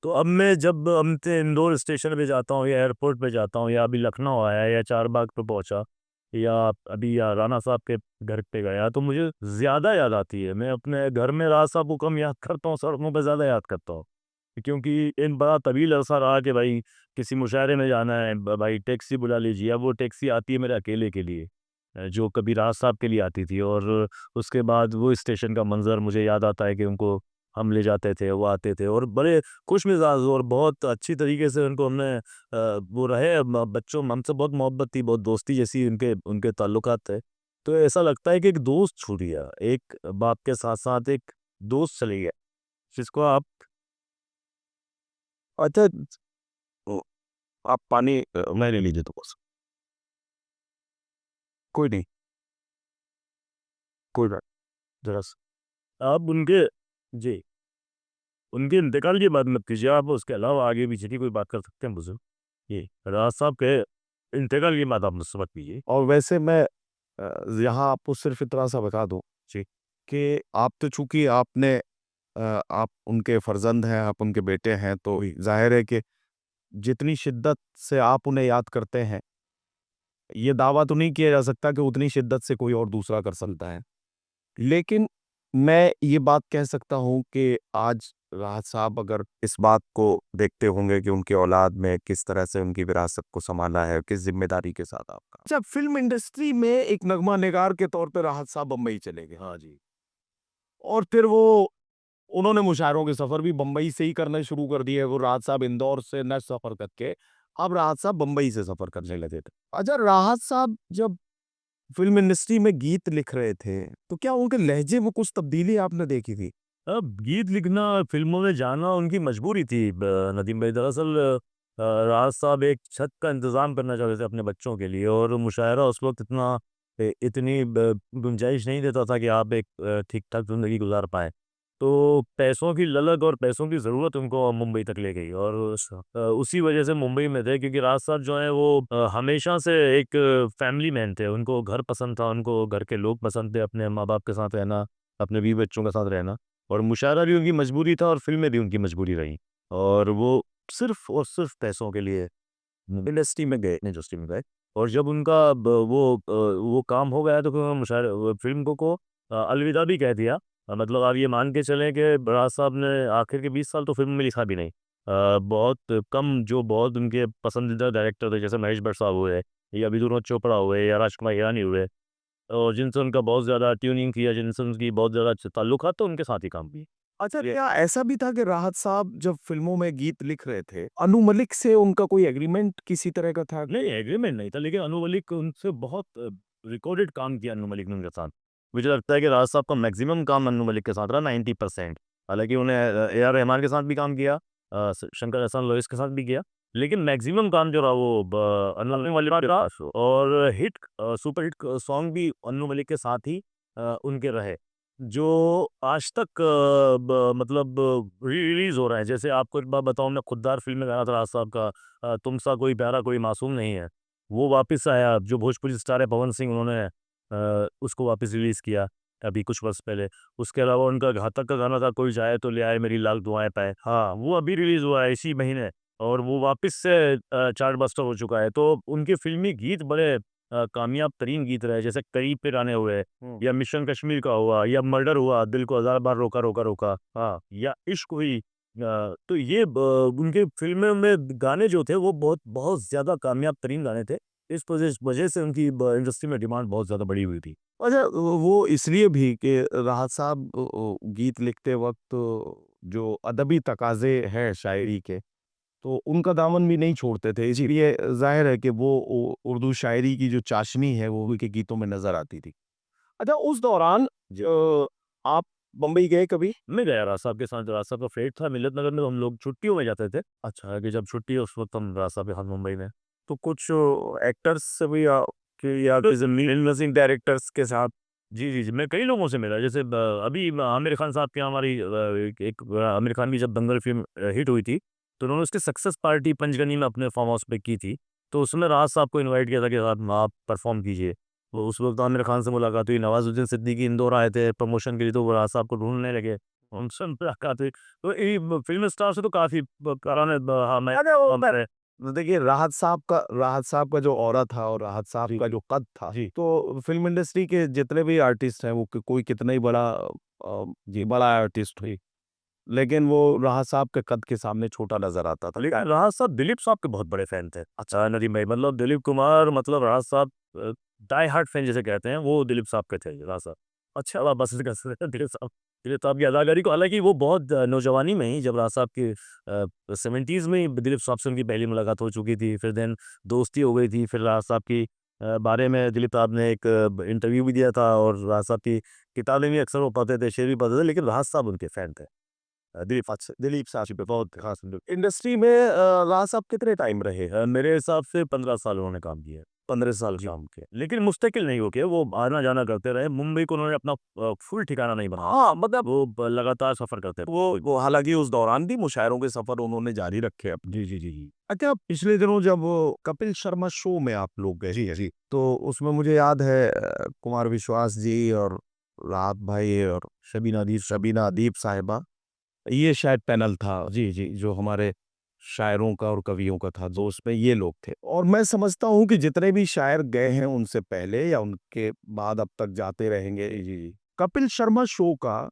तो अब मैं जब अमते इंदौर स्टेशन पे जाता हूँ या एयरपोर्ट पे जाता हूँ या अभी लखनऊ आया या चारबाग पे पहुँचा या अभी या राणा साहब के घर पे गया तो मुझे ज़्यादा याद आती है। मैं अपने घर में राज साहब को कम याद करता हूँ, सड़कों पे ज़्यादा याद करता हूँ। क्योंकि इन बड़ा तवील अरसा रहा कि भाई किसी मुशायरे में जाना है, भाई टैक्सी बुला लीजिए। अब वो टैक्सी आती है मेरे अकेले के लिए, जो कभी राज साहब के लिए आती थी और उसके बाद वो स्टेशन का मंज़र मुझे याद आता है कि उनको हम ले जाते थे, वो आते थे और बड़े खुशमिज़ाज और बहुत अच्छी तरीके से उनको हमने वो रहे बच्चों हमसे बहुत मोहब्बत थी, बहुत दोस्ती जैसी उनके उनके ताल्लुकात थे। तो ऐसा लगता है कि एक दोस्त छूट गया, एक बाप के साथ-साथ एक दोस्त चले गया, जिसको आप अच्छा ओ, आप पानी मैं ले लीजिए तो बस। कोई नहीं, कोई बात ज़रा-सा आप उनके जी, उनके इंतकाल की बात मत कीजिए, आप उसके अलावा आगे-पीछे की कोई बात कर सकते हैं मुझसे। जी, राज साहब के इंतकाल की बात आप मुझसे मत कीजिए। और वैसे मैं यहाँ आपको सिर्फ़ इतना सा बता दूँ जी, कि आप तो चूँकि आप उनके फ़र्ज़ंद हैं, आप उनके बेटे हैं, तो ज़ाहिर है कि जितनी शिद्दत से आप उन्हें याद करते हैं, ये दावा तो नहीं किया जा सकता कि उतनी शिद्दत से कोई और दूसरा कर सकता है। लेकिन मैं ये बात कह सकता हूँ कि आज राहत साहब अगर इस बात को देखते होंगे कि उनकी औलाद में किस तरह से उनकी विरासत को सँभाला है, किस ज़िम्मेदारी के साथ आपका। अच्छा, फ़िल्म इंडस्ट्री में एक नग़मा निगार के तौर पे राहत साहब बम्बई चले गए हाँ जी। और फिर वो उन्होंने मुशायरों के सफर भी बम्बई से ही करने शुरू कर दिए। वो राहत साहब इंदौर से न सफर करके अब राहत साहब बम्बई से सफर करने लगे थे। अच्छा, राहत साहब जब फिल्म इंडस्ट्री में गीत लिख रहे थे तो क्या उनके लहजे में कुछ तब्दीली आपने देखी थी? अब गीत लिखना, फिल्मों में जाना उनकी मजबूरी थी नदीम भाई। दरअसल राज साहब एक छत का इंतज़ाम करना चाहते थे अपने बच्चों के लिए, और मुशायरा उस वक़्त इतनी गुंजाइश नहीं देता था कि आप एक ठीक-ठाक ज़िंदगी गुज़ार पाएँ। तो पैसों की ललक और पैसों की ज़रूरत उनको मुंबई तक ले गई, और उसी वजह से मुंबई में थे, क्योंकि राज साहब जो हैं वो हमेशा से एक फैमिली मैन थे। उनको घर पसंद था, उनको घर के लोग पसंद थे, अपने माँ-बाप के साथ रहना, अपने बीवी-बच्चों के साथ रहना। और मुशायरा भी उनकी मजबूरी था और फ़िल्में भी उनकी मजबूरी रहीं। और वो सिर्फ़ और सिर्फ़ पैसों के लिए इंडस्ट्री में गए। और जब उनका वो काम हो गया तो फिर उन्होंने फ़िल्म को अलविदा भी कह दिया। मतलब आप ये मान के चलें कि बराड़ साहब ने आखिर के 20 साल तो फ़िल्म में लिखा भी नहीं। बहुत कम जो बहुत उनके पसंदीदा डायरेक्टर थे, जैसे महेश भट्ट साहब हुए, या विदुर चोपड़ा हुए, या राजकुमार हिरानी हुए, और जिनसे उनका बहुत ज़्यादा ट्यूनिंग किया, जिनसे उनकी बहुत ज़्यादा अच्छा ताल्लुकात, तो उनके साथ ही काम किए। अच्छा, क्या ऐसा भी था कि राहत साहब जब फ़िल्मों में गीत लिख रहे थे, अनु मलिक से उनका कोई एग्रीमेंट किसी तरह का था? नहीं, एग्रीमेंट नहीं था, लेकिन अनु मलिक उनसे बहुत रिकॉर्डेड काम किया अनु मलिक ने उनके साथ। मुझे लगता है कि राज साहब का मैक्सिमम काम अनु मलिक के साथ रहा, 90%। हालाँकि उन्हें ए आर रहमान के साथ भी काम किया, शंकर एहसान लोहिस के साथ भी किया, लेकिन मैक्सिमम काम जो रहा वो अनु मलिक का रहा। और सुपर हिट सॉन्ग भी अनु मलिक के साथ ही उनके रहे, जो आज तक मतलब रिलीज़ हो रहे हैं। जैसे आपको एक बात बताऊँ, मैं खुद्दार फ़िल्म में गाना था राज साहब का, तुम सा कोई प्यारा कोई मासूम नहीं है। वो वापस आया, जो भोजपुरी स्टार है पवन सिंह, उन्होंने उसको वापस रिलीज़ किया अभी कुछ वर्ष पहले। उसके अलावा उनका घातक का गाना था, कोई जाए तो ले आए मेरी लाख दुआएँ पाए। हाँ, वो अभी रिलीज़ हुआ है इसी महीने, और वो वापस से चार्टबस्टर हो चुका है। तो उनके फ़िल्मी गीत बड़े कामयाब तरीन गीत रहे, जैसे करीब पे आने हुए, हुँ। या मिशन कश्मीर का हुआ, या मर्डर हुआ, दिल को हज़ार बार रोका, रोका, रोका, हाँ, या इश्क हुई। तो ये उनके फ़िल्मों में गाने जो थे वो बहुत बहुत ज़्यादा कामयाब तरीन गाने थे। इस वजह से उनकी इंडस्ट्री में डिमांड बहुत ज़्यादा बढ़ी हुई थी। अच्छा, वो इसलिए भी कि राहत साहब गीत लिखते वक़्त जो अदबी तकाज़े हैं शायरी के, तो उनका दामन भी नहीं छोड़ते थे। इसीलिए ज़ाहिर है कि वो उर्दू शायरी की जो चाशनी है, वो उनके गीतों में नज़र आती थी। अच्छा, उस दौरान आप बम्बई गए कभी? मैं गया राज साहब के साथ, राज साहब का फ्लैट था मिल्लत नगर में, हम लोग छुट्टियों में जाते थे। अच्छा, कि जब छुट्टी है उस वक़्त हम राज साहब के साथ मुंबई में। तो कुछ एक्टर्स से भी या फिल्म सिंह डायरेक्टर्स के साथ? जी, जी, जी। मैं कई लोगों से मिला, जैसे अभी आमिर खान साहब के यहाँ हमारी आमिर खान की जब दंगल फ़िल्म हिट हुई थी, तो उन्होंने उसकी सक्सेस पार्टी पंचगनी में अपने फार्म हाउस पे की थी। तो उसमें राज साहब को इनवाइट किया था कि आप परफ़ॉर्म कीजिए। तो उस वक़्त आमिर खान से मुलाकात हुई, नवाज़ुद्दीन सिद्दीकी इंदौर आए थे प्रमोशन के लिए, तो वो राज साहब को ढूँढने लगे। उनसे मुलाकात हुई। तो फ़िल्म स्टार से तो काफ़ी पुराने हाँ, मैं अरे वो हमारे देखिए, राहत साहब का जो ऑरा था और राहत साहब जी, का जो कद था, जी। तो फ़िल्म इंडस्ट्री के जितने भी आर्टिस्ट हैं, वो कोई कितना ही बड़ा जी, बड़ा आर्टिस्ट हुई, लेकिन वो राहत साहब के कद के सामने छोटा नज़र आता था। लेकिन राहत साहब दिलीप साहब के बहुत बड़े फैन थे। अच्छा, नदीम भाई, मतलब दिलीप कुमार, मतलब राहत साहब डाई हार्ड फैन जिसे कहते हैं, वो दिलीप साहब के थे, राहत साहब। अच्छा, आप बस कर सकते हैं दिलीप साहब की अदाकारी को, हालाँकि वो बहुत नौजवानी में ही, जब राहत साहब की 70s में ही दिलीप साहब से उनकी पहली मुलाकात हो चुकी थी। फिर देन दोस्ती हो गई थी। फिर राहत साहब की बारे में दिलीप साहब ने एक इंटरव्यू भी दिया था, और राहत साहब की किताबें भी अक्सर वो पढ़ते थे, शेर भी पढ़ते थे, लेकिन राहत साहब उनके फैन थे। दिलीप साहब जी पे बहुत खास इंडस्ट्री में राज साहब कितने टाइम रहे? मेरे हिसाब से 15 साल उन्होंने काम किया है। 15 साल जी, काम किया। लेकिन मुस्तकिल नहीं होके, वो आना-जाना करते रहे। मुंबई को उन्होंने अपना फुल ठिकाना नहीं बनाया। हाँ, मतलब वो लगातार सफ़र करते रहे। वो हालाँकि उस दौरान भी मुशायरों के सफ़र उन्होंने जारी रखे अपने। जी, जी, जी, जी। अच्छा, पिछले दिनों जब वो कपिल शर्मा शो में आप लोग गए, जी, जी, तो उसमें मुझे याद है कुमार विश्वास जी और राहत भाई और शबीना अदीब साहिबा, ये शायद पैनल था, जी, जी, जो हमारे शायरों का और कवियों का था, तो उसमें ये लोग थे। और मैं समझता हूँ कि जितने भी शायर गए हैं उनसे पहले या उनके बाद अब तक जाते रहेंगे। जी, जी, जी। कपिल शर्मा शो का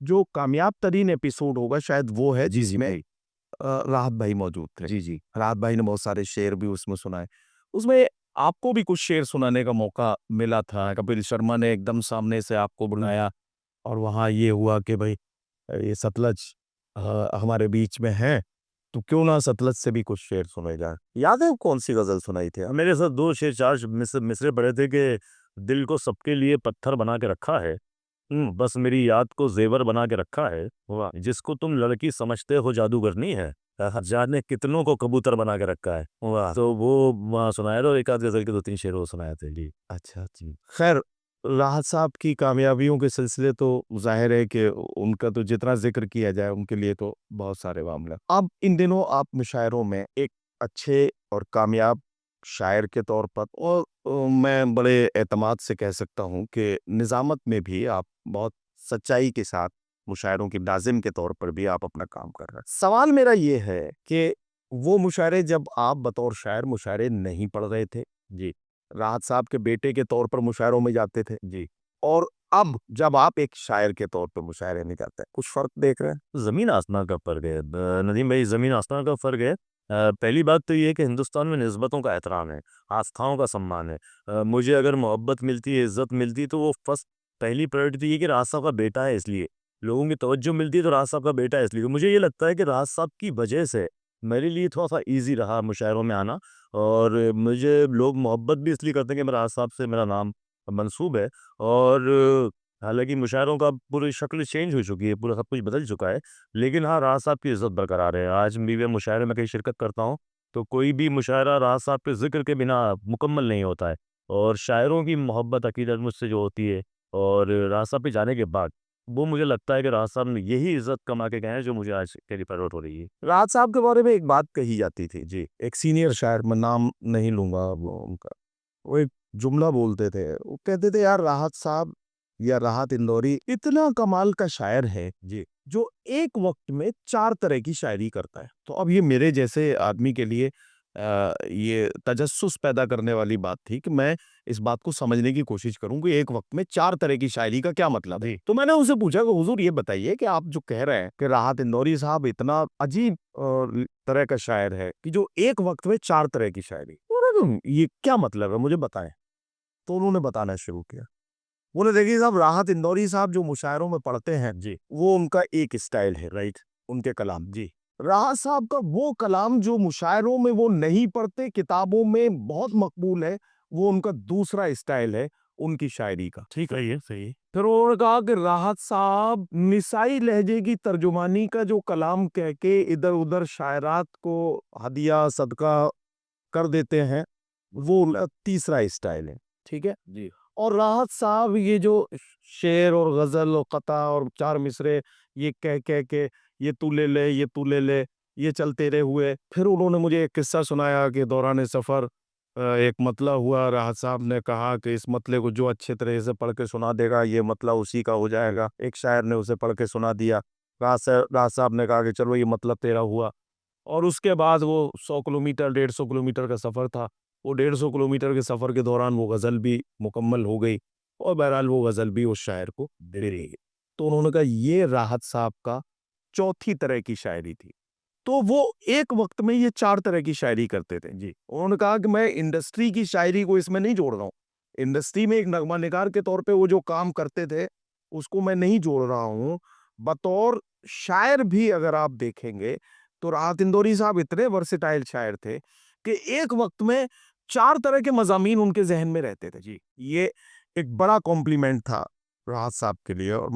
जो कामयाब तरीन एपिसोड होगा शायद वो है जी, जी, जिसमें जी। राहत भाई मौजूद थे। जी, जी। राहत भाई ने बहुत सारे शेर भी उसमें सुनाए। उसमें आपको भी कुछ शेर सुनाने का मौका मिला था। कपिल शर्मा ने एकदम सामने से आपको बुलाया और वहाँ ये हुआ कि भई ये सतलज हमारे बीच में है, तो क्यों ना सतलज से भी कुछ शेर सुने जाए। याद है कौन सी गजल सुनाई थी? मेरे साथ दो शेर चार मिसरे पड़े थे कि दिल को सबके लिए पत्थर बना के रखा है, बस मेरी याद को जेवर बना के रखा है, वाह जिसको तुम लड़की समझते हो जादूगरनी है, जाने कितनों को कबूतर बना के रखा है, वाह। तो वो वहाँ सुनाया था, एक आध गजल के दो तीन शेर वो सुनाए थे जी। अच्छा जी। खैर, राहत साहब की कामयाबियों के सिलसिले तो ज़ाहिर है कि उनका तो जितना ज़िक्र किया जाए उनके लिए तो बहुत सारे मामले। अब इन दिनों आप मुशायरों में एक अच्छे और कामयाब शायर के तौर पर और मैं बड़े एतमाद से कह सकता हूँ कि निज़ामत में भी आप बहुत सच्चाई के साथ मुशायरों की नाज़िम के तौर पर भी आप अपना काम कर रहे हैं। सवाल मेरा ये है कि वो मुशायरे जब आप बतौर शायर मुशायरे नहीं पढ़ रहे थे, जी। राहत साहब के बेटे के तौर पर मुशायरों में जाते थे, जी। और अब जब आप एक शायर के तौर पर मुशायरे में जाते हैं, कुछ फ़र्क देख रहे हैं? ज़मीन आसमान का फ़र्क है नदीम भाई, ज़मीन आसमान का फ़र्क है। पहली बात तो ये है कि हिंदुस्तान में निस्बतों का एहतराम है, आस्थाओं का सम्मान है। मुझे अगर मोहब्बत मिलती है, इज़्ज़त मिलती है, तो वो फर्स्ट पहली प्रायोरिटी ये कि राहत साहब का बेटा है इसलिए। लोगों की तवज्जो मिलती है तो राहत साहब का बेटा है इसलिए। मुझे ये लगता है कि राहत साहब की वजह से मेरे लिए थोड़ा-सा ईज़ी रहा मुशायरों में आना, और मुझे लोग मोहब्बत भी इसलिए करते हैं कि मेरा राहत साहब से मेरा नाम मंसूब है, और हालाँकि मुशायरों का पूरी शक्ल चेंज हो चुकी है, पूरा सब कुछ बदल चुका है। लेकिन हाँ, राहत साहब की इज़्ज़त बरकरार है। आज भी मैं मुशायरे में कहीं शिरकत करता हूँ, तो कोई भी मुशायरा राहत साहब के ज़िक्र के बिना मुकम्मल नहीं होता है। और शायरों की मोहब्बत अकीदत मुझसे जो होती है, और राहत साहब के जाने के बाद, वो मुझे लगता है कि राहत साहब ने यही इज़्ज़त कमा के गए हैं जो मुझे आज कह प्रकट हो रही है। राहत साहब के बारे में एक बात कही जाती थी, जी, एक सीनियर शायर, मैं नाम नहीं लूँगा वो उनका, वो एक जुमला बोलते थे, वो कहते थे यार राहत साहब या राहत इंदौरी इतना कमाल का शायर है जी। जो एक वक्त में 4 तरह की शायरी करता है। तो अब ये मेरे जैसे आदमी के लिए ये तजस्सुस पैदा करने वाली बात थी कि मैं इस बात को समझने की कोशिश करूँ कि एक वक्त में 4 तरह की शायरी का क्या मतलब है। जी। तो मैंने उनसे पूछा कि हुज़ूर ये बताइए कि आप जो कह रहे हैं कि राहत इंदौरी साहब इतना अजीब तरह का शायर है कि जो एक वक्त में 4 तरह की शायरी, ये क्या मतलब है मुझे बताएँ? तो उन्होंने बताना शुरू किया। बोले देखिए साहब, राहत इंदौरी साहब जो मुशायरों में पढ़ते हैं, जी। वो उनका एक स्टाइल है, राइट। उनके कलाम। जी। राहत साहब का वो कलाम जो मुशायरों में वो नहीं पढ़ते, किताबों में बहुत मकबूल है, वो उनका दूसरा स्टाइल है, उनकी शायरी का। ठीक है। सही है, सही है। फिर उन्होंने कहा कि राहत साहब निसाई लहजे की तर्जुमानी का जो कलाम कह के इधर-उधर शायरात को हदिया, सदका कर देते हैं, वो तीसरा स्टाइल है। ठीक है? जी। और राहत साहब ये जो शेर और गज़ल और कता और 4 मिसरे ये कह के ये तू ले ले, ये तू ले ले, ये चल तेरे हुए। फिर उन्होंने मुझे एक किस्सा सुनाया कि दौरान सफ़र एक मतला हुआ, राहत साहब ने कहा कि इस मतले को जो अच्छे तरह से पढ़ के सुना देगा, ये मतला उसी का हो जाएगा। एक शायर ने उसे पढ़ के सुना दिया। राहत साहब ने कहा कि चलो ये मतलब तेरा हुआ। और उसके बाद वो 100 किलोमीटर, 150 किलोमीटर का सफ़र था। वो 150 किलोमीटर के सफ़र के दौरान वो गज़ल भी मुकम्मल हो गई और बहरहाल वो गज़ल भी उस शायर को दे दी गई। तो उन्होंने कहा ये राहत साहब का चौथी तरह की शायरी थी। तो वो एक वक़्त में ये 4 तरह की शायरी करते थे। जी। उन्होंने कहा कि मैं इंडस्ट्री की शायरी को इसमें नहीं जोड़ रहा हूँ। इंडस्ट्री में एक नग़मा निगार के तौर पे वो जो काम करते थे, उसको मैं नहीं जोड़ रहा हूँ। बतौर शायर भी अगर आप देखेंगे, तो राहत इंदौरी साहब इतने वर्सेटाइल शायर थे कि एक वक़्त में 4 तरह के मज़ामीन उनके ज़हन में रहते थे। जी। ये एक बड़ा कॉम्प्लीमेंट था राहत साहब के लिए और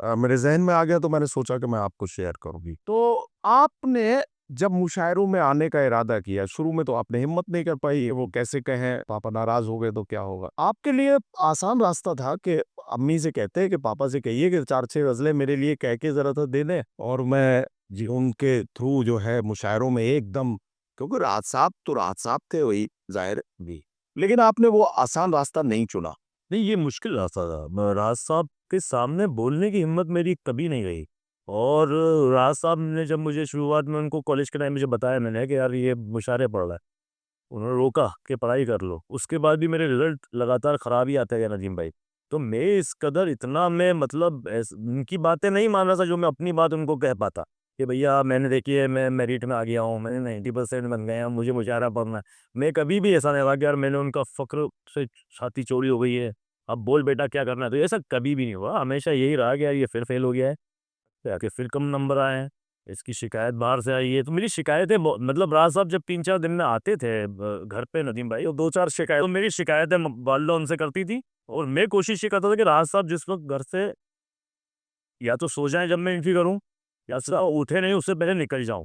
मेरे ज़हन में आ गया तो मैंने सोचा कि मैं आपको शेयर करूँगी। तो आपने जब मुशायरों में आने का इरादा किया, शुरू में तो आपने हिम्मत नहीं कर पाई, वो कैसे कहें, पापा नाराज़ हो गए तो क्या होगा? आपके लिए आसान रास्ता था कि अम्मी से कहते कि पापा से कहिए कि 4-6 ग़ज़लें मेरे लिए कह के ज़रा सा दे दें और मैं जी उनके थ्रू जो है मुशायरों में एकदम, क्योंकि राहत साहब थे वही ज़ाहिर। जी। लेकिन आपने वो आसान रास्ता नहीं चुना। नहीं, ये मुश्किल रास्ता था। राज साहब के सामने बोलने की हिम्मत मेरी कभी नहीं रही, और राज साहब ने जब मुझे शुरुआत में उनको कॉलेज के टाइम में जब बताया मैंने कि यार ये मुशायरे पढ़ रहा है, उन्होंने रोका कि पढ़ाई कर लो। उसके बाद भी मेरे रिज़ल्ट लगातार ख़राब ही आते गए नदीम भाई। तो मैं इस कदर इतना मैं मतलब उनकी बातें नहीं मान रहा था जो मैं अपनी बात उनको कह पाता कि भैया मैंने देखिए मैं मेरिट में आ गया हूँ, मैंने 90% बन गया हूँ, मुझे मुशायरा पढ़ना है। मैं कभी भी ऐसा नहीं रहा कि यार मैंने उनका फ़क्र से छाती चौड़ी हो गई है, अब बोल बेटा क्या करना है? तो ऐसा कभी भी नहीं हुआ। हमेशा यही रहा कि यार ये फिर फ़ेल हो गया है। आके फिर कम नंबर आए हैं, इसकी शिकायत बाहर से आई है। तो मेरी शिकायतें मतलब राज साहब जब 3-4 दिन में आते थे घर पे नदीम भाई, और 2-4 शिकायत, तो मेरी शिकायतें वालदा उनसे करती थी, और मैं कोशिश ये करता था कि राज साहब जिस वक्त घर से या तो सो जाएं जब मैं एंट्री करूं, या उठे नहीं उससे पहले निकल जाऊं।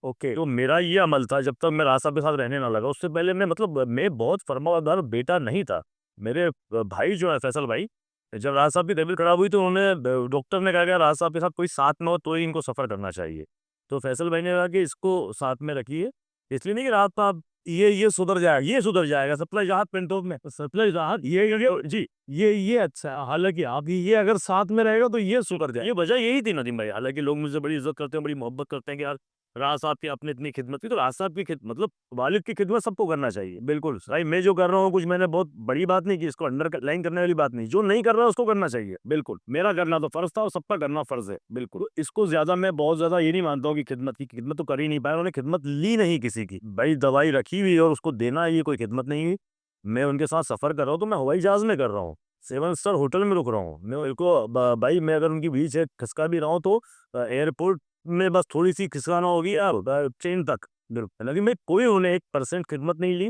ओके, तो मेरा ये अमल था जब तक मैं राज साहब के साथ रहने ना लगा। उससे पहले मैं मतलब मैं बहुत फर्माबरदार बेटा नहीं था। मेरे भाई जो है फैसल भाई, जब राज साहब की तबीयत खराब हुई तो उन्होंने डॉक्टर ने कहा कि राज साहब के साथ कोई साथ में हो तो ही इनको सफ़र करना चाहिए। तो फैसल भाई ने कहा कि इसको साथ में रखिए, इसलिए नहीं कि राज साहब ये सुधर जाएगा, ये सुधर जाएगा, सप्लाई राहत पिंटो में सप्लाई राहत ये जी, ये अच्छा है। हालांकि आप ये अगर साथ में रहेगा तो ये सुधर जाए, ये वजह यही थी नदीम भाई। हालांकि लोग मुझसे बड़ी इज्जत करते हैं, बड़ी मोहब्बत करते हैं कि यार राज साहब की आपने इतनी खिदमत की, तो राज साहब की मतलब वालिद की खिदमत सबको करना चाहिए। बिल्कुल भाई, मैं जो कर रहा हूँ कुछ मैंने बहुत बड़ी बात नहीं की, इसको अंडर लाइन करने वाली बात नहीं। जो नहीं कर रहा उसको करना चाहिए, बिल्कुल मेरा करना तो फर्ज था और सबका करना फर्ज है, बिल्कुल। तो इसको ज्यादा मैं बहुत ज्यादा ये नहीं मानता हूँ कि खिदमत तो कर ही नहीं पाया, उन्होंने खिदमत ली नहीं किसी की। भाई दवाई रखी हुई और उसको देना, ये कोई खिदमत नहीं हुई। मैं उनके साथ सफर कर रहा हूँ तो मैं हवाई जहाज में कर रहा हूँ, 7 स्टार होटल में रुक रहा हूँ मैं। उनको भाई मैं अगर उनकी बीच है खिसका भी रहा हूँ तो एयरपोर्ट में बस थोड़ी-सी खिसकाना होगी अब चेन तक, बिल्कुल। हालाँकि मैं कोई उन्हें 1% खिदमत नहीं ली,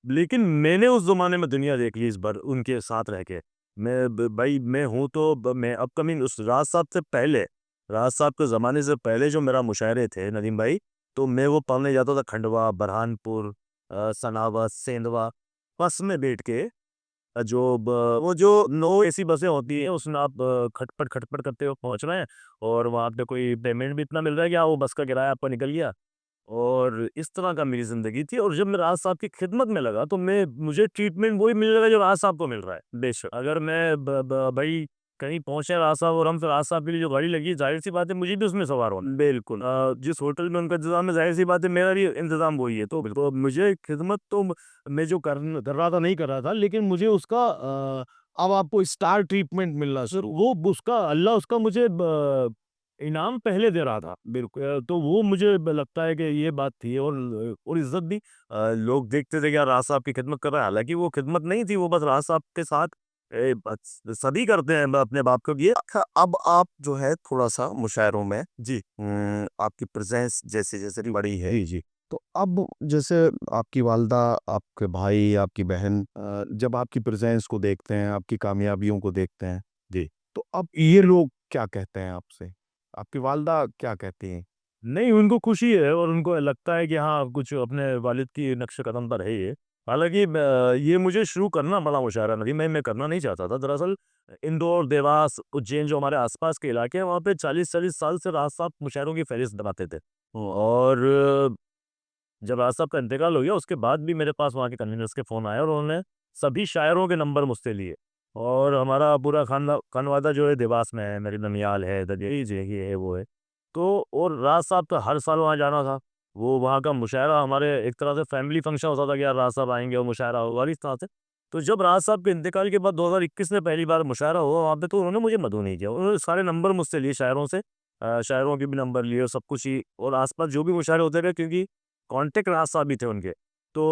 लेकिन मैंने उस ज़माने में दुनिया देख ली इस बार उनके साथ रह के। मैं भाई मैं हूँ तो मैं अपकमिंग उस राज साहब से पहले, राज साहब के ज़माने से पहले जो मेरा मुशायरे थे नदीम भाई, तो मैं वो पढ़ने जाता था खंडवा, बुरहानपुर, सनावत, सेंधवा, बस में बैठ के जो वो जो 9 एसी बसें होती हैं उसमें आप खटपट करते हुए पहुँच रहे हैं, और वहाँ पे कोई पेमेंट भी इतना मिल रहा है कि वो बस का किराया आपका निकल गया। और इस तरह का मेरी ज़िंदगी थी, और जब मैं राज साहब की खिदमत में लगा तो मुझे ट्रीटमेंट वही मिल रहा है जो राज साहब को मिल रहा है। बेशक अगर मैं भाई कहीं पहुंचे राज साहब और हम फिर राज साहब के लिए जो गाड़ी लगी है, जाहिर सी बात है मुझे भी उसमें सवार होना, बिल्कुल। जिस होटल में उनका इंतजाम है, जाहिर सी बात है मेरा भी इंतजाम वही है। तो मुझे खिदमत तो मैं जो कर रहा था नहीं कर रहा था, लेकिन मुझे उसका अब आपको स्टार ट्रीटमेंट मिल रहा है सर, वो उसका अल्लाह उसका मुझे इनाम पहले दे रहा था, बिल्कुल। तो वो मुझे लगता है कि ये बात थी, और इज्जत भी लोग देखते थे कि यार राज साहब की खिदमत कर रहा है। हालांकि वो खिदमत नहीं थी, वो बस राज साहब के साथ सभी करते हैं अपने बाप को ये। अच्छा, अब आप जो है थोड़ा-सा मुशायरों में जी आपकी प्रेज़ेंस जैसे-जैसे बढ़ी है, जी जी तो अब जैसे आपकी वालदा, आपके भाई, आपकी बहन जब आपकी प्रेज़ेंस को देखते हैं, आपकी कामयाबियों को देखते हैं, जी तो अब ये लोग क्या कहते हैं आपसे? आपकी वालदा क्या कहती हैं? नहीं, उनको खुशी है और उनको लगता है कि हाँ, कुछ अपने वालिद की नक्श कदम पर है ये। हालाँकि ये मुझे शुरू करना बड़ा मुशायरा नहीं, मैं करना नहीं चाहता था। दरअसल इंदौर, देवास, उज्जैन जो हमारे आस-पास के इलाके हैं, वहाँ पे 40-40 साल से राज साहब मुशायरों की फ़हरिस्त बनाते थे। और जब राज साहब का इंतकाल हो गया उसके बाद भी मेरे पास वहाँ के कन्वीनर्स के फ़ोन आए, और उन्होंने सभी शायरों के नंबर मुझसे लिए। और हमारा पूरा खानवादा जो है देवास में है, मेरी ननिहाल है, ददेही ये है, वो है। तो और राज साहब का हर साल वहाँ जाना था। वो वहाँ का मुशायरा हमारे एक तरह से फैमिली फंक्शन होता था कि यार राज साहब आएँगे और मुशायरा होगा, और इस तरह से। तो जब राज साहब के इंतकाल के बाद 2021 में पहली बार मुशायरा हुआ वहाँ पे, तो उन्होंने मुझे मदऊ नहीं किया। उन्होंने सारे नंबर मुझसे लिए शायरों से, शायरों के भी नंबर लिए और सब कुछ ही, और आस-पास जो भी मुशायरे होते रहे, क्योंकि कॉन्टेक्ट राज साहब भी थे उनके। तो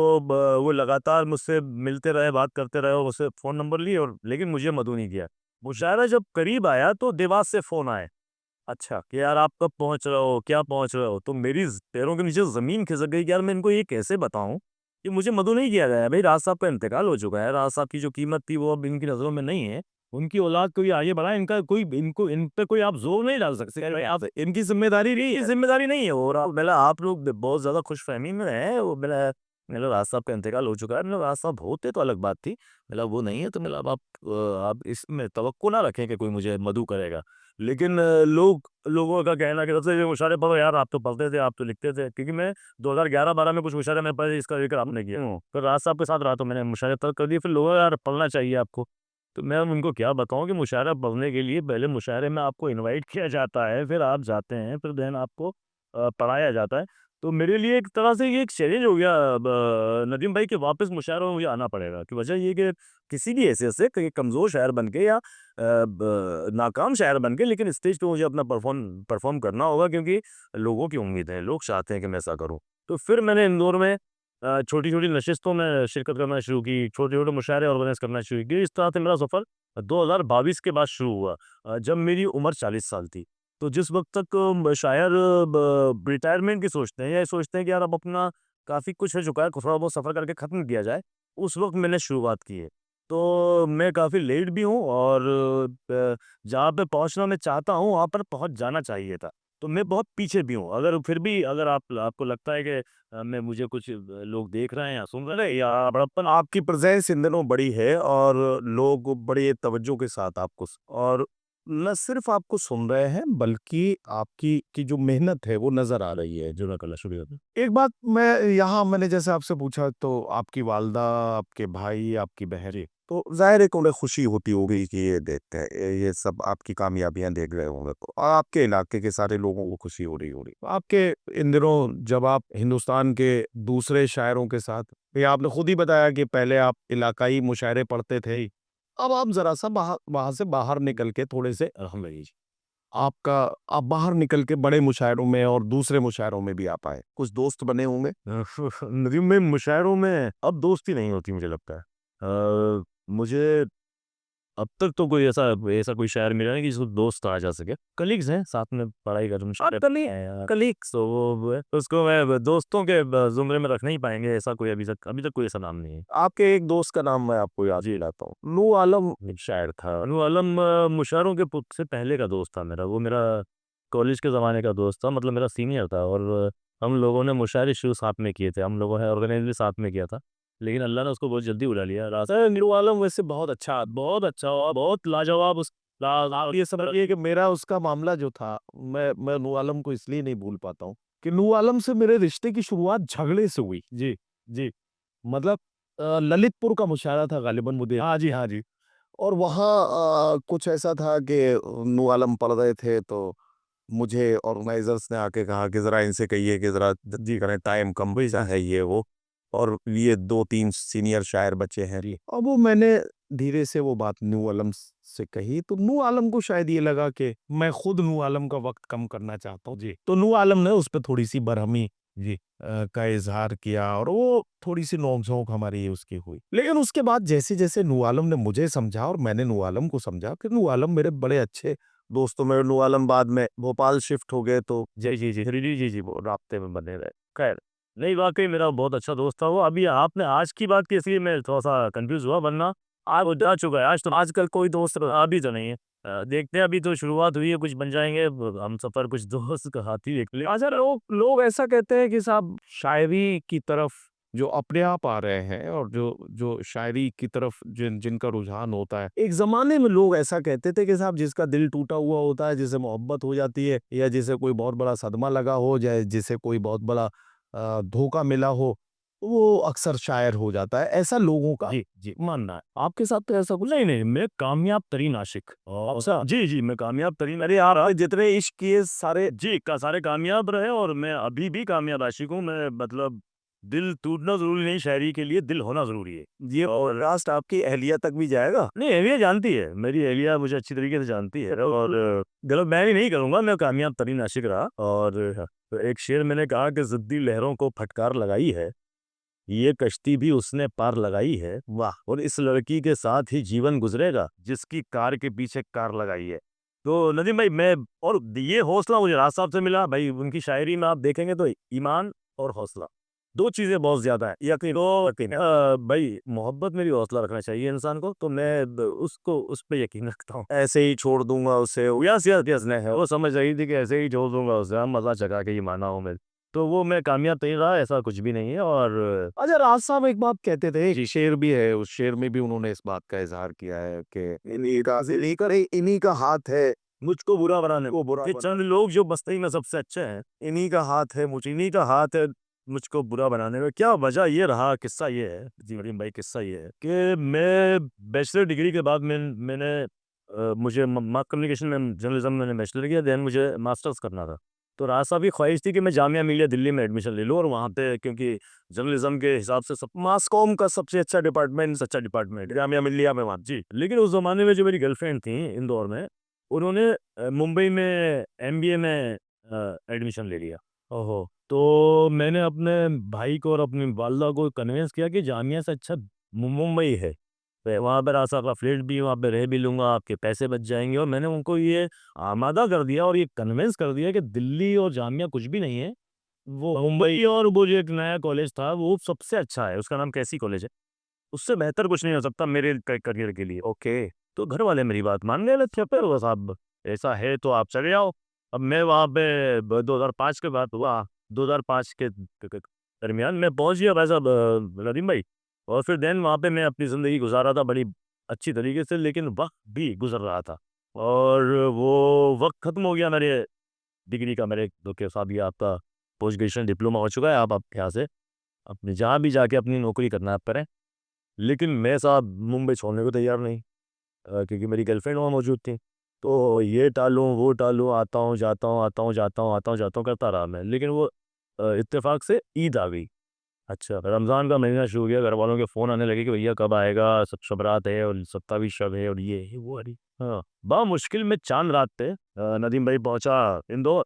वो लगातार मुझसे मिलते रहे, बात करते रहे, और मुझसे फ़ोन नंबर लिए, और लेकिन मुझे मदऊ नहीं किया। मुशायरा जब करीब आया तो देवास से फ़ोन आए। अच्छा, कि यार आप कब पहुँच रहे हो? क्या पहुँच रहे हो? तो मेरी पैरों के नीचे ज़मीन खिसक गई कि यार मैं इनको ये कैसे बताऊँ कि मुझे मदऊ नहीं किया गया है। भई राज साहब का इंतकाल हो चुका है, राज साहब की जो कीमत थी वो अब इनकी नज़रों में नहीं है। उनकी औलाद को ये आगे बढ़ाए, इनका कोई इनको इन पे कोई आप ज़ोर नहीं डाल सकते। अरे भाई आप इनकी ज़िम्मेदारी नहीं है, ज़िम्मेदारी नहीं है वो, और आप लोग बहुत ज़्यादा खुशफ़हमी में हैं। वो मेरा राज साहब का इंतकाल हो चुका है। राज साहब होते तो अलग बात थी। वो नहीं है, तो आप इसमें तवक्को ना रखें कि कोई मुझे मदऊ करेगा। लेकिन लोगों का कहना कि सबसे मुशायरे पढ़ो यार, आप तो पढ़ते थे, आप तो लिखते थे, क्योंकि मैं 2011-12 में कुछ मुशायरे में पढ़े, इसका ज़िक्र आपने किया। फिर राज साहब के साथ रहा तो मैंने मुशायरे तर्क कर दिए। फिर लोगों यार पढ़ना चाहिए आपको। तो मैं उनको क्या बताऊँ कि मुशायरा पढ़ने के लिए पहले मुशायरे में आपको इनवाइट किया जाता है, फिर आप जाते हैं, फिर देन आपको पढ़ाया जाता है। तो मेरे लिए एक तरह से ये एक चैलेंज हो गया नदीम भाई, कि वापस मुशायरों में मुझे आना पड़ेगा, कि वजह ये कि किसी भी हैसियत से कहीं कमज़ोर शायर बन के या नाकाम शायर बन के, लेकिन स्टेज पे मुझे अपना परफॉर्म करना होगा, क्योंकि लोगों की उम्मीद है, लोग चाहते हैं कि मैं ऐसा करूँ। तो फिर मैंने इंदौर में छोटी-छोटी नशिस्तों में शिरकत करना शुरू की, छोटे-छोटे मुशायरे ऑर्गेनाइज़ करना शुरू किए। इस तरह से मेरा सफ़र 2022 के बाद शुरू हुआ, जब मेरी उम्र 40 साल थी। तो जिस वक्त तक शायर रिटायरमेंट की सोचते हैं या ये सोचते हैं कि यार अब अपना काफ़ी कुछ है चुका है, थोड़ा बहुत सफ़र करके ख़त्म किया जाए, उस वक्त मैंने शुरुआत की है। तो मैं काफ़ी लेट भी हूँ और जहाँ पे पहुँचना मैं चाहता हूँ वहाँ पर पहुँच जाना चाहिए था। तो मैं बहुत पीछे भी हूँ। अगर फिर भी अगर आपको लगता है कि मैं मुझे कुछ लोग देख रहे हैं या सुन रहे हैं या बड़प्पन आपकी प्रेजेंस इन दिनों बड़ी है और लोग बड़े तवज्जो के साथ आपको और न सिर्फ आपको सुन रहे हैं बल्कि आपकी की जो मेहनत है वो नजर आ रही है। जो ना कला शुरू होता है। एक बात मैं यहाँ मैंने जैसे आपसे पूछा तो आपकी वालदा, आपके भाई, आपकी बहन, तो जाहिर है कि उन्हें खुशी होती होगी कि ये देखते हैं ये सब आपकी कामयाबियां देख रहे होंगे, तो और आपके इलाके के सारे लोगों को खुशी हो रही होगी। तो आपके इन दिनों जब आप हिंदुस्तान के दूसरे शायरों के साथ, ये आपने खुद ही बताया कि पहले आप इलाकाई मुशायरे पढ़ते थे, अब आप जरा सा वहां से बाहर निकल के थोड़े से आपका आप बाहर निकल के बड़े मुशायरों में और दूसरे मुशायरों में भी आप आए, कुछ दोस्त बने होंगे। नदीम में मुशायरों में अब दोस्ती नहीं होती मुझे लगता है। मुझे अब तक तो कोई ऐसा ऐसा कोई शायर मिला नहीं कि जिसको दोस्त कहा जा सके। कलीग्स हैं, साथ में पढ़ाई कर कलीग्स तो वो है, उसको मैं दोस्तों के ज़ुमरे में रख नहीं पाएँगे, ऐसा कोई अभी तक कोई ऐसा नाम नहीं है। आपके एक दोस्त का नाम मैं आपको याद दिलाता हूँ, नू आलम एक शायर था। अनु आलम मुशायरों के पुत से पहले का दोस्त था मेरा। वो मेरा कॉलेज के ज़माने का दोस्त था, मतलब मेरा सीनियर था और हम लोगों ने मुशायरे शुरू साथ में किए थे। हम लोगों ने ऑर्गेनाइज़ भी साथ में किया था। लेकिन अल्लाह ने उसको बहुत जल्दी बुला लिया। नीरू आलम वैसे बहुत अच्छा और बहुत लाजवाब उस ये समझिए कि मेरा उसका मामला जो था, मैं नू आलम को इसलिए नहीं भूल पाता हूँ कि नू आलम से मेरे रिश्ते की शुरुआत झगड़े से हुई। जी, जी। मतलब ललितपुर का मुशायरा था गालिबन मुझे, हाँ जी, हाँ जी। और वहाँ कुछ ऐसा था कि नू आलम पढ़ रहे थे तो मुझे ऑर्गेनाइजर्स ने आके कहा कि ज़रा इनसे कहिए कि ज़रा जल्दी करें, टाइम कम बचा है ये वो, और ये 2-3 सीनियर शायर बचे हैं। जी। और वो मैंने धीरे से वो बात नू आलम से कही, तो नू आलम को शायद ये लगा कि मैं खुद नू आलम का वक्त कम करना चाहता हूँ। जी। तो नू आलम ने उस पर थोड़ी सी बरहमी जी का इजहार किया और वो थोड़ी सी नोक-झोंक हमारी उसकी हुई। लेकिन उसके बाद जैसे-जैसे नू आलम ने मुझे समझा और मैंने नू आलम को समझा कि नू आलम मेरे बड़े अच्छे दोस्तों में, नू आलम बाद में भोपाल शिफ्ट हो गए तो जी, वो राब्ते में बने रहे। खैर, नहीं वाक़ई मेरा बहुत अच्छा दोस्त था वो। अभी आपने आज की बात की इसलिए मैं थोड़ा-सा कन्फ्यूज़ हुआ, वरना आज वो जा चुका है। आज तो आजकल कोई दोस्त अभी तो नहीं है। देखते हैं, अभी तो शुरुआत हुई है, कुछ बन जाएँगे हम सफ़र, कुछ दोस्त का हाथ ही देख ले। अच्छा, लोग लोग ऐसा कहते हैं कि साहब शायरी की तरफ जो अपने आप आ रहे हैं और जो जो शायरी की तरफ जिनका रुझान होता है, एक ज़माने में लोग ऐसा कहते थे कि साहब जिसका दिल टूटा हुआ होता है, जिसे मोहब्बत हो जाती है या जिसे कोई बहुत बड़ा सदमा लगा हो, या जिसे कोई बहुत बड़ा धोखा मिला हो, वो अक्सर शायर हो जाता है। ऐसा लोगों का जी, मानना है। आपके साथ तो ऐसा कुछ नहीं, नहीं, मैं कामयाब तरीन आशिक। अच्छा। जी, मैं कामयाब तरीन अरे यार, आपने जितने इश्क किए सारे जी, का सारे कामयाब रहे और मैं अभी भी कामयाब आशिक हूँ। मैं मतलब दिल टूटना ज़रूरी नहीं, शायरी के लिए दिल होना ज़रूरी है। ये पॉडकास्ट आपकी अहलिया तक भी जाएगा? नहीं, अहलिया जानती है, मेरी अहलिया मुझे अच्छी तरीके से जानती है और गलत मैं भी नहीं करूँगा, मैं कामयाब तरीन आशिक रहा। और एक शेर मैंने कहा कि ज़िद्दी लहरों को फटकार लगाई है, ये कश्ती भी उसने पार लगाई है। वाह! और इस लड़की के साथ ही जीवन गुज़रेगा, जिसकी कार के पीछे कार लगाई है। तो नदीम भाई, मैं और ये हौसला मुझे राज साहब से मिला भाई। उनकी शायरी में आप देखेंगे तो ईमान और हौसला, 2 चीज़ें बहुत ज़्यादा हैं। यकीन तो यकीन है। भाई मोहब्बत में भी हौसला रखना चाहिए इंसान को, तो मैं उसको उस पे यकीन रखता हूँ। ऐसे ही छोड़ दूंगा उसे। यस ने है, वो समझ रही थी कि ऐसे ही छोड़ दूंगा उसे, हम मज़ा चका के ही माना हूँ मैं। तो वो मैं कामयाब तो नहीं रहा, ऐसा कुछ भी नहीं है। और अच्छा, राज साहब एक बात कहते थे, जी, शेर भी है, उस शेर में भी उन्होंने इस बात का इजहार किया है कि इन्हीं का हाथ है मुझको बुरा बनाने वो बुरा ये चंद लोग जो बस्ती में सबसे अच्छे हैं, इन्हीं का हाथ है इन्हीं का हाथ है मुझको बुरा बनाने में। क्या वजह ये रहा, किस्सा ये है जी वरीम भाई, किस्सा ये है कि मैं बैचलर डिग्री के बाद मैंने मुझे मास कम्युनिकेशन में जर्नलिज्म मैंने बैचलर किया, देन मुझे मास्टर्स करना था। तो राज साहब की ख्वाहिश थी कि मैं जामिया मिलिया दिल्ली में एडमिशन ले लूँ और वहाँ पे, क्योंकि जर्नलिज्म के हिसाब से सब मास कॉम का सबसे अच्छा डिपार्टमेंट सच्चा डिपार्टमेंट जामिया मिल्लिया में वहाँ। जी। लेकिन उस ज़माने में जो मेरी गर्लफ्रेंड थी इंदौर में, उन्होंने मुंबई में एमबीए में एडमिशन ले लिया। ओहो। तो मैंने अपने भाई को और अपनी वालदा को कन्विंस किया कि जामिया से अच्छा मुंबई है। वहाँ पे रात साहब का फ्लैट भी है, वहाँ पे रह भी लूँगा, आपके पैसे बच जाएँगे। और मैंने उनको ये आमादा कर दिया और ये कन्विंस कर दिया कि दिल्ली और जामिया कुछ भी नहीं है। वो मुंबई और वो जो एक नया कॉलेज था वो सबसे अच्छा है, उसका नाम कैसी कॉलेज है। उससे बेहतर कुछ नहीं हो सकता मेरे करियर के लिए। ओके। तो घर वाले मेरी बात मान गए, अच्छा फिर बस आप ऐसा है तो आप चले जाओ। अब मैं वहाँ पे 2005 के बाद हुआ, 2005 के दरमियान मैं पहुँच गया भाई साहब नदीम भाई। और फिर देन वहाँ पे मैं अपनी ज़िंदगी गुजार रहा था बड़ी अच्छी तरीके से, लेकिन वक्त भी गुजर रहा था और वो वक्त खत्म हो गया मेरे डिग्री का। मेरे तो के साथ ये आपका पोस्ट ग्रेजुएशन डिप्लोमा हो चुका है, आप यहाँ से अपने जहाँ भी जाके अपनी नौकरी करना है आप करें। लेकिन मैं साहब मुंबई छोड़ने को तैयार नहीं, क्योंकि मेरी गर्लफ्रेंड वहाँ मौजूद थी। तो ये टालूँ, वो टालूँ, आता हूँ, जाता हूँ, आता हूँ, जाता हूँ, आता हूँ, जाता हूँ करता रहा मैं। लेकिन वो इत्तेफ़ाक से ईद आ गई। अच्छा, रमज़ान का महीना शुरू हो गया, घरवालों के फ़ोन आने लगे कि भैया कब आएगा? सब शब रात है और 27 शब है और ये है, वो है। हाँ, बड़ा मुश्किल में चाँद रात पे नदीम भाई पहुँचा इंदौर,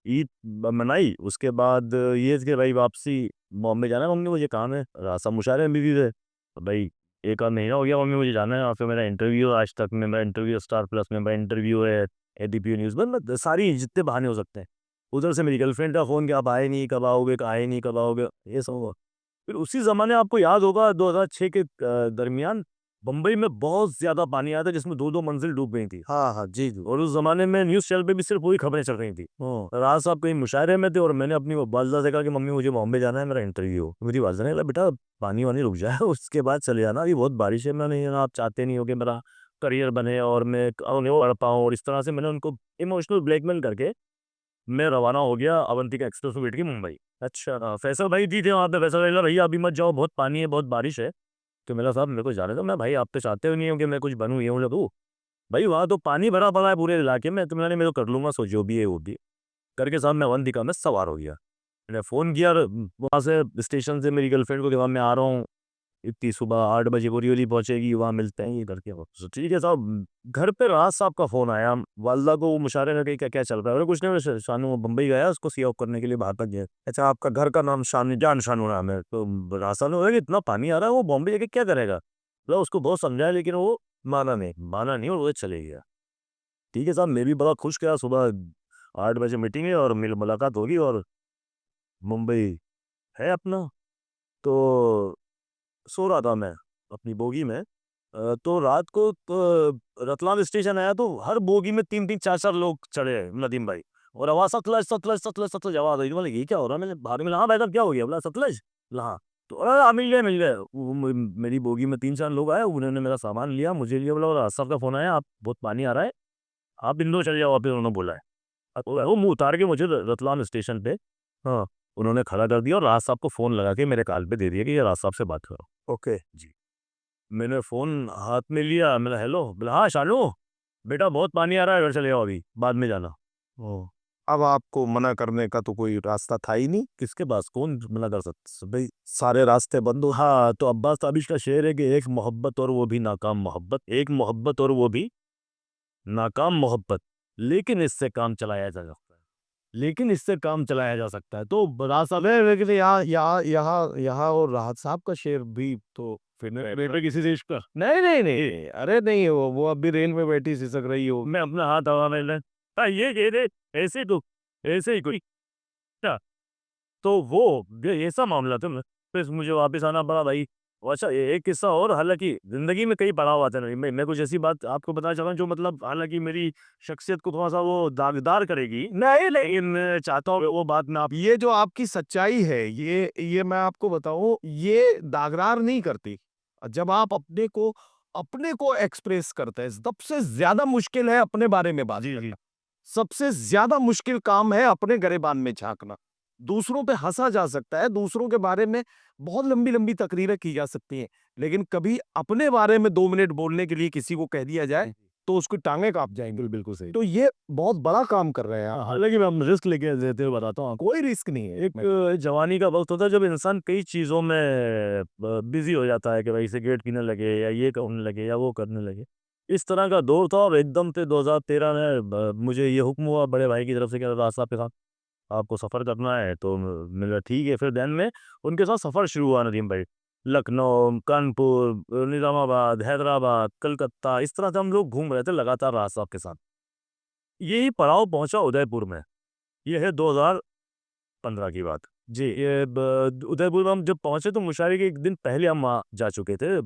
ईद मनाई। उसके बाद ये कि भाई वापसी बॉम्बे जाना है, मम्मी मुझे काम है। रास्ता मुशायरे में बिज़ी थे। तो भाई 1 आध महीना हो गया, मम्मी मुझे जाना है। और फिर मेरा इंटरव्यू आज तक में, मेरा इंटरव्यू स्टार प्लस में, मेरा इंटरव्यू है एबीपी न्यूज़ में, मतलब सारी जितने बहाने हो सकते हैं। उधर से मेरी गर्लफ्रेंड का फ़ोन कि आप आए नहीं, कब आओगे? आए नहीं, कब आओगे? ये सब हुआ। फिर उसी ज़माने आपको याद होगा 2006 के दरमियान बम्बई में बहुत ज़्यादा पानी आया था जिसमें 2-2 मंजिल डूब गई थी। हाँ, हाँ। जी, जी। और उस ज़माने में न्यूज़ चैनल पे भी सिर्फ़ वही खबरें चल रही थी। राज साहब कहीं मुशायरे में थे और मैंने अपनी वो वालिदा से कहा कि मम्मी मुझे बॉम्बे जाना है, मेरा इंटरव्यू हो। मेरी वालिदा ने कहा बेटा पानी-वानी रुक जाए उसके बाद चले जाना, अभी बहुत बारिश है। मैंने कहा आप चाहते नहीं हो कि मेरा करियर बने और मैं पढ़ पाऊँ। और इस तरह से मैंने उनको इमोशनल ब्लैकमेल करके मैं रवाना हो गया अवंतिका एक्सप्रेस में बैठ के मुंबई। अच्छा, फैसल भाई जी थे वहाँ पे। फैसल भाई बोला भैया अभी मत जाओ, बहुत पानी है, बहुत बारिश है। तो मैंने कहा साहब मेरे को जाने दो। मैं भाई आप तो चाहते हो नहीं हो कि मैं कुछ बनूँ, ये हूँ, वो हूँ। भाई वहाँ तो पानी भरा पड़ा है पूरे इलाके में, तो मैंने मैं तो कर लूँगा, सो जो भी है वो भी। करके साहब मैं अवंतिका में सवार हो गया। मैंने फ़ोन किया और वहाँ से स्टेशन से मेरी गर्लफ्रेंड को कि वहाँ मैं आ रहा हूँ, इतनी सुबह 8 बजे बोरीवली पहुँचेगी, वहाँ मिलते हैं ये करके। वो तो ठीक है साहब। घर पे राज साहब का फ़ोन आया, वालिदा को वो मुशायरे में कही क्या क्या चल रहा है? बोले कुछ नहीं, बस शानू बम्बई गया है, उसको सी ऑफ करने के लिए बाहर तक गया है। अच्छा, आपका घर का नाम जान शानू नाम है। तो राज साहब ने बोला कि इतना पानी आ रहा है, वो बॉम्बे जाके क्या करेगा? बोला उसको बहुत समझाया लेकिन वो माना नहीं और वो चले गया। ठीक है साहब, मैं भी बड़ा खुश गया। सुबह 8 बजे मीटिंग है और मुलाकात होगी और मुंबई है अपना। तो सो रहा था मैं अपनी बोगी में। तो रात को रतलाम स्टेशन आया तो हर बोगी में 3-3 4-4 लोग चढ़े हैं नदीम भाई। और आवाज़ सतलज सतलज सतलज सतलज आवाज़ आई। बोला ये क्या हो रहा है? मैंने बाहर में, हाँ भाई साहब क्या हो गया? बोला सतलज। बोला हाँ। तो मिल गए मिल गए। मेरी बोगी में 3-4 लोग आए, उन्होंने मेरा सामान लिया, मुझे लिया। बोला राज साहब का फ़ोन आया, आप बहुत पानी आ रहा है, आप इंदौर चले जाओ, फिर उन्होंने बोला है। वो मुँह उतार के मुझे रतलाम स्टेशन पे, हाँ, उन्होंने खड़ा कर दिया और राज साहब को फ़ोन लगा के मेरे कान पे दे दिया कि ये राज साहब से बात करो। ओके। जी। मैंने फ़ोन हाथ में लिया, मैंने हेलो, बोला हाँ शानू, बेटा बहुत पानी आ रहा है, घर चले जाओ अभी, बाद में जाना। ओह! अब आपको मना करने का तो कोई रास्ता था ही नहीं। किसके पास? कौन मना कर सकता? भई सारे रास्ते बंद हो। हाँ, तो अब्बास ताबिश का शेर है कि एक मोहब्बत और वो भी नाकाम मोहब्बत, एक मोहब्बत और वो भी नाकाम मोहब्बत, लेकिन इससे काम चलाया जा सकता है। लेकिन इससे काम चलाया जा सकता है। तो राज साहब नहीं, लेकिन यहाँ यहाँ यहाँ यहाँ और राहत साहब का शेर भी तो फिर रेलवे किसी देश का, नहीं, नहीं, नहीं। अरे नहीं, वो अभी रेल में बैठी सिसक रही हो। मैं अपना हाथ हवा में ले, ये कह दे, ऐसे तो ऐसे ही कोई क्या? तो वो ये ऐसा मामला था। फिर मुझे वापस आना पड़ा भाई। और अच्छा एक किस्सा और, हालाँकि ज़िंदगी में कई पड़ाव आते हैं। मैं कुछ ऐसी बात आपको बताना चाह रहा हूँ जो मतलब हालाँकि मेरी शख्सियत को थोड़ा-सा वो दागदार करेगी। नहीं, नहीं। लेकिन मैं चाहता हूँ कि वो बात मैं आप ये जो आपकी सच्चाई है, ये मैं आपको बताऊँ, ये दागदार नहीं करती। जब आप अपने को एक्सप्रेस करते हैं, सबसे ज़्यादा मुश्किल है अपने बारे में बात जी, करना। जी। सबसे ज़्यादा मुश्किल काम है अपने गिरेबान में झाँकना। दूसरों पे हँसा जा सकता है, दूसरों के बारे में बहुत लंबी-लंबी तकरीरें की जा सकती हैं, लेकिन कभी अपने बारे में 2 मिनट बोलने के लिए किसी को कह दिया जाए, तो उसकी टाँगें काँप जाएँगी। बिल्कुल सही। तो ये बहुत बड़ा काम कर रहे हैं आप। हालाँकि मैं अब रिस्क लेके देते हुए बताता हूँ आपको। कोई रिस्क नहीं है। एक जवानी का वक़्त होता है जब इंसान कई चीज़ों में बिज़ी हो जाता है कि भाई सिगरेट पीने लगे या ये करने लगे या वो करने लगे। इस तरह का दौर था और एकदम से 2013 में मुझे ये हुक्म हुआ बड़े भाई की तरफ से कि राज साहब के साथ आपको सफ़र करना है। तो मैंने कहा ठीक है। फिर देन में उनके साथ सफ़र शुरू हुआ नदीम भाई। लखनऊ, कानपुर, निज़ामाबाद, हैदराबाद, कलकत्ता, इस तरह से हम लोग घूम रहे थे लगातार राज साहब के साथ। यही पड़ाव पहुंचा उदयपुर में। ये है 2015 की बात। जी, ये उदयपुर में हम जब पहुंचे तो मुशायरे के एक दिन पहले हम वहाँ जा चुके थे।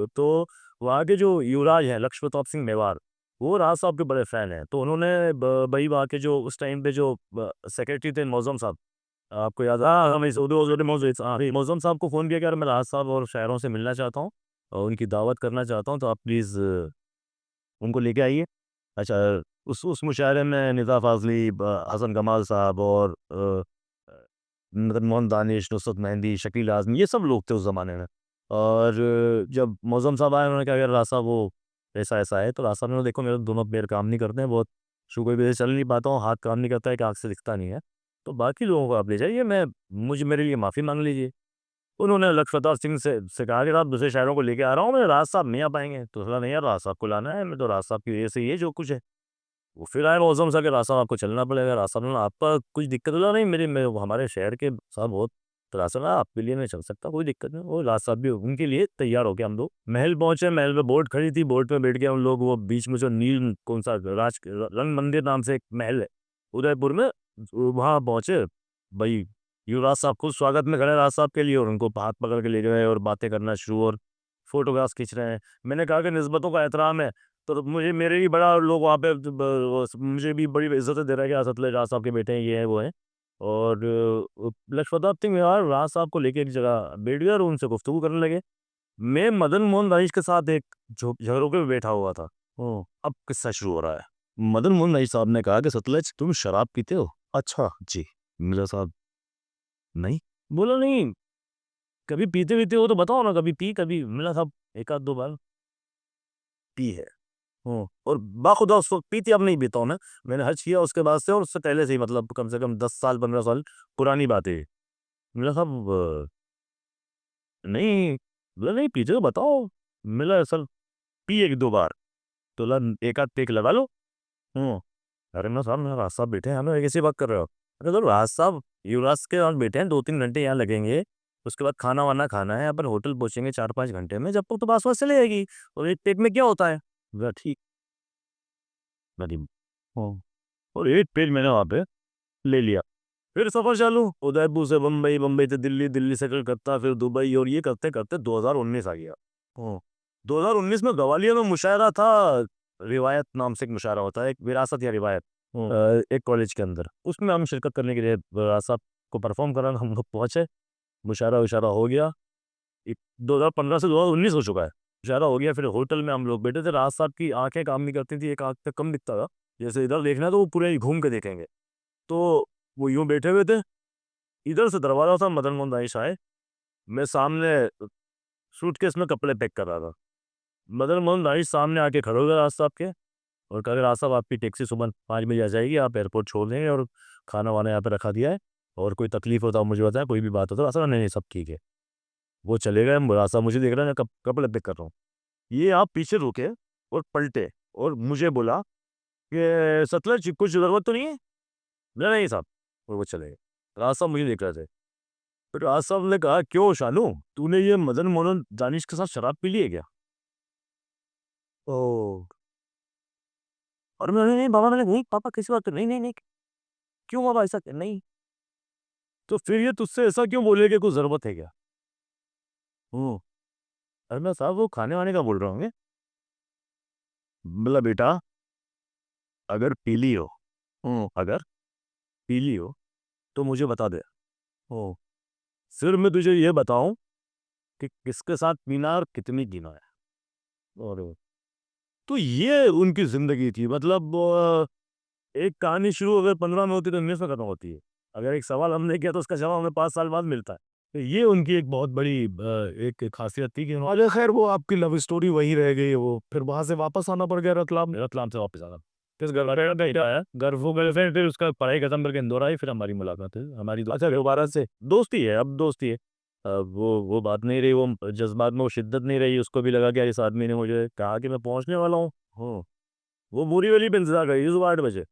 तो वहाँ के जो युवराज हैं लक्ष्य प्रताप सिंह मेवाड़, वो राज साहब के बड़े फैन हैं। तो उन्होंने वही वहाँ के जो उस टाइम पे जो सेक्रेटरी थे मौजम साहब, आपको याद हाँ हम मौजम साहब को फ़ोन किया कि यार मैं राज साहब और शायरों से मिलना चाहता हूँ और उनकी दावत करना चाहता हूँ, तो आप प्लीज़ उनको लेके आइए। अच्छा, उस मुशायरे में निज़ा फ़ाज़ली, हसन कमाल साहब और मदन मोहन दानिश, नुसरत मेहंदी, शकील आज़मी, ये सब लोग थे उस ज़माने में। और जब मौज़म साहब आए उन्होंने कहा यार राज साहब वो ऐसा-ऐसा है, तो राज साहब ने देखो मेरे दोनों पैर काम नहीं करते हैं, बहुत शुगर की वजह से चल नहीं पाता हूँ, हाथ काम नहीं करता है, एक आँख से दिखता नहीं है। तो बाकी लोगों को आप ले जाइए, मेरे लिए माफ़ी माँग लीजिए। उन्होंने लक्ष्य प्रताप सिंह से कहा कि साहब दूसरे शायरों को लेके आ रहा हूँ मैं, राज साहब नहीं आ पाएँगे। तो उसने कहा नहीं यार राज साहब को लाना है, मैं तो राज साहब की वजह से ये जो कुछ है। वो फिर आए मौसम सा कि राज साहब आपको चलना पड़ेगा। राज साहब ने कहा आपका कुछ दिक्कत हो नहीं, मेरे हमारे शहर के साहब बहुत त्रासद है, आपके लिए मैं चल सकता, कोई दिक्कत नहीं। वो राज साहब भी उनके लिए तैयार हो गए। हम लोग महल पहुंचे, महल पे बोट खड़ी थी, बोट पे बैठ गए हम लोग। वो बीच में जो नील कौन सा रंग मंदिर नाम से एक महल है उदयपुर में, वहाँ पहुंचे। भाई युवराज साहब खुद स्वागत में खड़े राज साहब के लिए और उनको हाथ पकड़ के ले गए और बातें करना शुरू और फोटोग्राफ्स खींच रहे हैं। मैंने कहा कि निस्बतों का एहतराम है, तो मुझे मेरे भी बड़ा लोग वहाँ पे मुझे भी बड़ी इज्जतें दे रहा है कि असद राज साहब के बेटे हैं, ये है वो है। और लक्ष्य प्रताप सिंह मेवाड़ राज साहब को लेके एक जगह बैठ गए और उनसे गुफ्तगू करने लगे। मैं मदन मोहन दानिश के साथ एक झगड़ों पे बैठा हुआ था। अब किस्सा शुरू हो रहा है। मदन मोहन दानिश साहब ने कहा कि सतलज तुम शराब पीते हो? अच्छा जी। मिर्जा साहब नहीं। बोला नहीं, कभी पीते पीते हो तो बताओ ना, कभी पी, कभी मिला साहब एक आध दो बार पी है। और बाखुदा उस वक़्त पी थी, अब नहीं पीता हूँ मैं। मैंने हज किया उसके बाद से और उससे पहले से ही, मतलब कम से कम 10 साल 15 साल पुरानी बात है ये। मैंने कहा साहब नहीं, बोला नहीं पीते तो बताओ। मिला सर पी 1-2 बार, तो बोला एक आध पेक लगा लो। हुँ। अरे मैं साहब, मैं राज साहब बैठे हैं, हमें कैसी बात कर रहे हो? अरे तो राज साहब युवराज के साथ बैठे हैं, 2-3 घंटे यहाँ लगेंगे, उसके बाद खाना-वाना खाना है, अपन होटल पहुँचेंगे 4-5 घंटे में, जब तक तो बस-वस चली जाएगी और एक पेक में क्या होता है? बोला ठीक। मैंने हाँ, और एक पेज मैंने वहाँ पे ले लिया। फिर सफ़र चालू, उदयपुर से बम्बई, बम्बई से दिल्ली, दिल्ली से कलकत्ता, फिर दुबई, और ये करते-करते 2019 आ गया। 2019 में ग्वालियर में मुशायरा था, रिवायत नाम से एक मुशायरा होता है, एक विरासत या रिवायत एक कॉलेज के अंदर। उसमें हम शिरकत करने के लिए राज साहब को परफ़ॉर्म कराना हम लोग पहुँचे, मुशायरा-वुशायरा हो गया। एक 2015 से 2019 हो चुका है। मुशायरा हो गया, फिर होटल में हम लोग बैठे थे, राज साहब की आँखें काम नहीं करती थी, एक आँख पे कम दिखता था। जैसे इधर देखना है तो वो पूरे घूम के देखेंगे। तो वो यूँ बैठे हुए थे, इधर से दरवाज़ा था, मदन मोहन दानिश आए, मैं सामने सूटकेस में कपड़े पैक कर रहा था। मदन मोहन दानिश सामने आके खड़े हो गए राज साहब के और कहा कि राज साहब आपकी टैक्सी सुबह 5 बजे आ जाएगी, आप एयरपोर्ट छोड़ देंगे और खाना-वाना यहाँ पे रखा दिया है, और कोई तकलीफ़ हो तो आप मुझे बताएँ, कोई भी बात हो तो। राज साहब नहीं, नहीं सब ठीक है। वो चले गए, राज साहब मुझे देख रहे हैं, मैं कपड़े पैक कर रहा हूँ। ये आप पीछे रुके और पलटे और मुझे बोला कि सतलज कुछ ज़रूरत तो नहीं है? मैंने नहीं साहब, और वो चले गए। राज साहब मुझे देख रहे थे। फिर राज साहब ने कहा क्यों शानू, तूने ये मदन मोहन दानिश के साथ शराब पी ली है क्या? ओह! और मैंने नहीं बाबा, मैंने नहीं पापा कैसी बात कर, नहीं, नहीं, नहीं, क्यों बाबा ऐसा नहीं। तो फिर ये तुझसे ऐसा क्यों बोले कि कुछ ज़रूरत है क्या? अरे मैं साहब वो खाने-वाने का बोल रहा हूँ मैं। बोला बेटा अगर पी ली हो अगर पी ली हो तो मुझे बता दे। ओह! फिर मैं तुझे ये बताऊँ कि किसके साथ पीना है और कितनी पीना है। और तो ये उनकी ज़िंदगी थी, मतलब एक कहानी शुरू अगर 15 में होती है तो 19 में खत्म होती है। अगर एक सवाल हमने किया तो उसका जवाब हमें 5 साल बाद मिलता है। तो ये उनकी एक बहुत बड़ी एक ख़ासियत थी कि और खैर वो आपकी लव स्टोरी वही रह गई, वो फिर वहाँ से वापस आना पड़ गया रतलाम। रतलाम से वापस आना। फिर घर नहीं आया, घर वो गर्लफ्रेंड, फिर उसका पढ़ाई खत्म करके इंदौर आई, फिर हमारी मुलाकात है। हमारी अच्छा दोबारा से दोस्ती है, अब दोस्ती है। वो बात नहीं रही, वो जज़्बात में वो शिद्दत नहीं रही, उसको भी लगा कि यार इस आदमी ने मुझे कहा कि मैं पहुँचने वाला हूँ। वो बोरीवली पे इंतज़ार करी थी सुबह 8 बजे।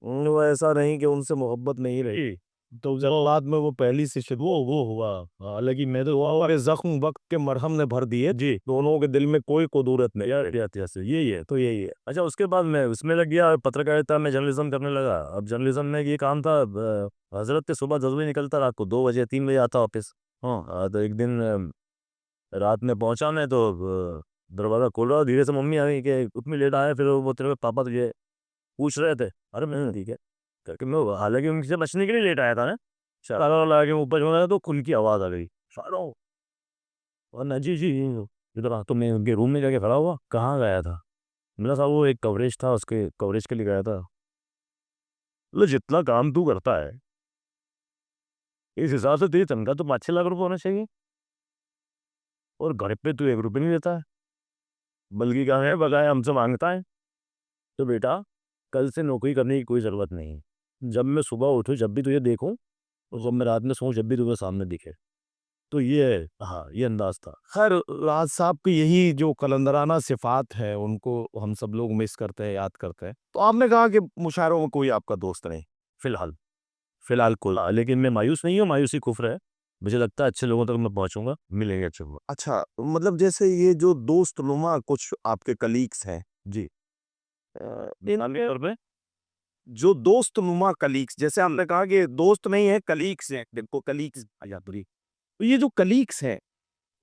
वो ऐसा नहीं कि उनसे मोहब्बत नहीं रही, तो जब बाद में वो पहली से शुरू वो हुआ। हालांकि मैं तो हुआ हमारे जख्म वक्त के मरहम ने भर दिए, जी दोनों के दिल में कोई कुदूरत नहीं। यार यही है तो यही है। अच्छा उसके बाद मैं उसमें लग गया, पत्रकारिता में जर्नलिज्म करने लगा। अब जर्नलिज्म में ये काम था, हजरत के सुबह 10 बजे निकलता, रात को 2 बजे 3 बजे आता ऑफिस। हाँ तो एक दिन रात में पहुंचा मैं तो दरवाजा खोल रहा, धीरे से मम्मी आ गई कि उतनी लेट आया, फिर वो तेरे पापा तुझे पूछ रहे थे। अरे मैंने ठीक है करके मैं, हालांकि उनसे बचने के लिए लेट आया था ना, ताला लगा के ऊपर जो गया तो खुल की आवाज़ आ गई, सारा और ना जी जी इधर आ। तो मैं उनके रूम में जाके खड़ा हुआ, कहाँ गया था? मेरा साहब वो एक कवरेज था, उसके कवरेज के लिए गया था। मतलब जितना काम तू करता है इस हिसाब से तेरी तनख्वाह तो 5-6 लाख रुपए होना चाहिए, और घर पे तू 1 रुपये नहीं देता है, बल्कि क्या है बगाए हमसे मांगता है। तो बेटा कल से नौकरी करने की कोई ज़रूरत नहीं है। जब मैं सुबह उठूँ, जब भी तुझे देखूँ, और जब मैं रात में सोऊं, जब भी तुम्हें सामने दिखे। तो ये है, हाँ ये अंदाज था। खैर राज साहब की यही जो कलंदराना सिफात है, उनको हम सब लोग मिस करते हैं, याद करते हैं। तो आपने कहा कि मुशायरों में कोई आपका दोस्त नहीं। फिलहाल फिलहाल कोई, लेकिन मैं मायूस नहीं हूँ, मायूसी कुफ्र है। मुझे लगता है अच्छे लोगों तक मैं पहुंचूंगा, मिलेंगे अच्छे लोग। अच्छा, मतलब जैसे ये जो दोस्त नुमा कुछ आपके कलीग्स हैं, जी मिसाल के इनके तौर पे जो दोस्त नुमा कलीग्स, जैसे आपने कहा कि दोस्त नहीं है कलीग्स हैं, जिनको कलीग्स बुरी, तो ये जो कलीग्स हैं,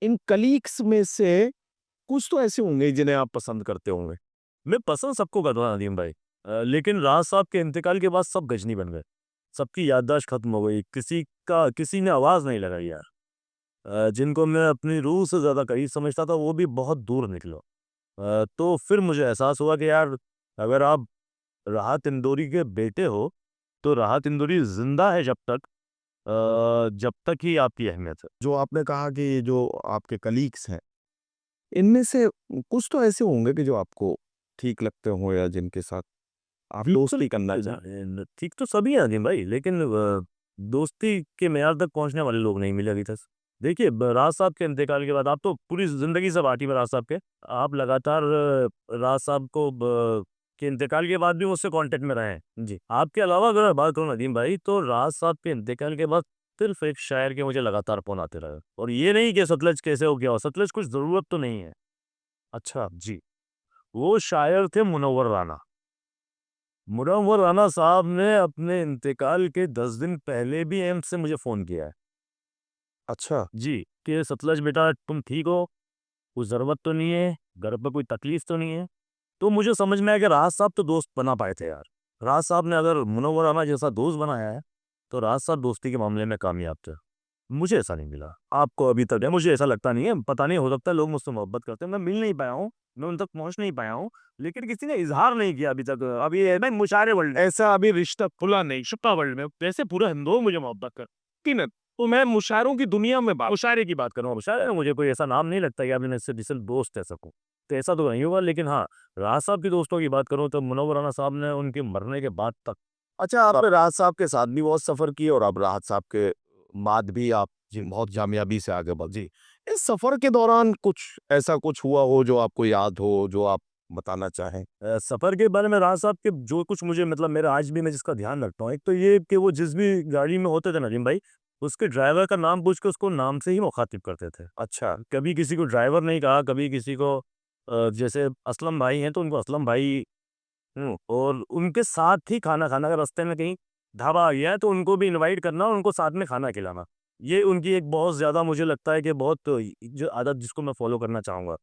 इन कलीग्स में से कुछ तो ऐसे होंगे जिन्हें आप पसंद करते होंगे। मैं पसंद सबको करता था नदीम भाई, लेकिन राज साहब के इंतकाल के बाद सब गजनी बन गए, सबकी याददाश्त खत्म हो गई, किसी ने आवाज़ नहीं लगाई यार। जिनको मैं अपनी रूह से ज़्यादा करीब समझता था वो भी बहुत दूर निकलो। तो फिर मुझे एहसास हुआ कि यार अगर आप राहत इंदौरी के बेटे हो तो राहत इंदौरी जिंदा है जब तक ही आपकी अहमियत है। जो आपने कहा कि ये जो आपके कलीग्स हैं, इनमें से कुछ तो ऐसे होंगे कि जो आपको ठीक लगते हो या जिनके साथ आप दोस्ती करना चाहें। ठीक तो सभी हैं नदीम भाई, लेकिन दोस्ती के मेयार तक पहुंचने वाले लोग नहीं मिले अभी तक। देखिए राज साहब के इंतकाल के बाद आप तो पूरी जिंदगी से पार्टी में राज साहब के, आप लगातार राज साहब को के इंतकाल के बाद भी मुझसे कांटेक्ट में रहे हैं जी। आपके अलावा अगर मैं बात करूं नदीम भाई, तो राज साहब के इंतकाल के बाद सिर्फ एक शायर के मुझे लगातार फोन आते रहे, और ये नहीं कि सतलज कैसे हो गया हो, सतलज कुछ ज़रूरत तो नहीं है। अच्छा जी, वो शायर थे मुनव्वर राना। मुनव्वर राना साहब ने अपने इंतकाल के 10 दिन पहले भी एम्स से मुझे फ़ोन किया है अच्छा, जी, कि सतलज बेटा तुम ठीक हो, कुछ ज़रूरत तो नहीं है, घर पे कोई तकलीफ़ तो नहीं है। तो मुझे समझ में आया कि राज साहब तो दोस्त बना पाए थे यार। राज साहब ने अगर मुनव्वर राना जैसा दोस्त बनाया है, तो राज साहब दोस्ती के मामले में कामयाब थे। मुझे ऐसा नहीं मिला। आपको अभी तक है, मुझे ऐसा लगता नहीं है, पता नहीं हो सकता है लोग मुझसे मोहब्बत करते हैं, मैं मिल नहीं पाया हूँ, मैं उन तक पहुँच नहीं पाया हूँ, लेकिन किसी ने इज़हार नहीं किया अभी तक। अभी ये है ना मुशायरे वर्ल्ड, ऐसा अभी रिश्ता खुला नहीं शुक्का वर्ल्ड में, वैसे पूरा हिंदू मुझे मोहब्बत कर यकीनन। तो मैं मुशायरों की दुनिया में मुशायरे की बात कर रहा हूँ। शायद मुझे कोई ऐसा नाम नहीं लगता कि आपने इससे जिससे दोस्त ऐसा को, तो ऐसा तो नहीं होगा। लेकिन हाँ, राज साहब के दोस्तों की बात करूँ तो मुनव्वर राना साहब ने उनके मरने के बाद तक अच्छा आपने राहत साहब के साथ भी बहुत सफ़र किए और अब राहत साहब के बाद भी आप जी बहुत कामयाबी से आगे बढ़। जी इस सफ़र के दौरान कुछ ऐसा कुछ हुआ हो जो आपको याद हो, जो आप बताना चाहें? सफ़र के बारे में राज साहब के जो कुछ मुझे मतलब मेरा आज भी मैं जिसका ध्यान रखता हूँ, एक तो ये कि वो जिस भी गाड़ी में होते थे नजीम भाई, उसके ड्राइवर का नाम पूछ के उसको नाम से ही मुखातिब करते थे। अच्छा, कभी किसी को ड्राइवर नहीं कहा, कभी किसी को जैसे असलम भाई हैं तो उनको असलम भाई, और उनके साथ ही खाना खाना, अगर रास्ते में कहीं ढाबा आ गया है तो उनको भी इनवाइट करना और उनको साथ में खाना खिलाना। ये उनकी एक बहुत ज़्यादा मुझे लगता है कि बहुत जो आदत जिसको मैं फ़ॉलो करना चाहूँगा।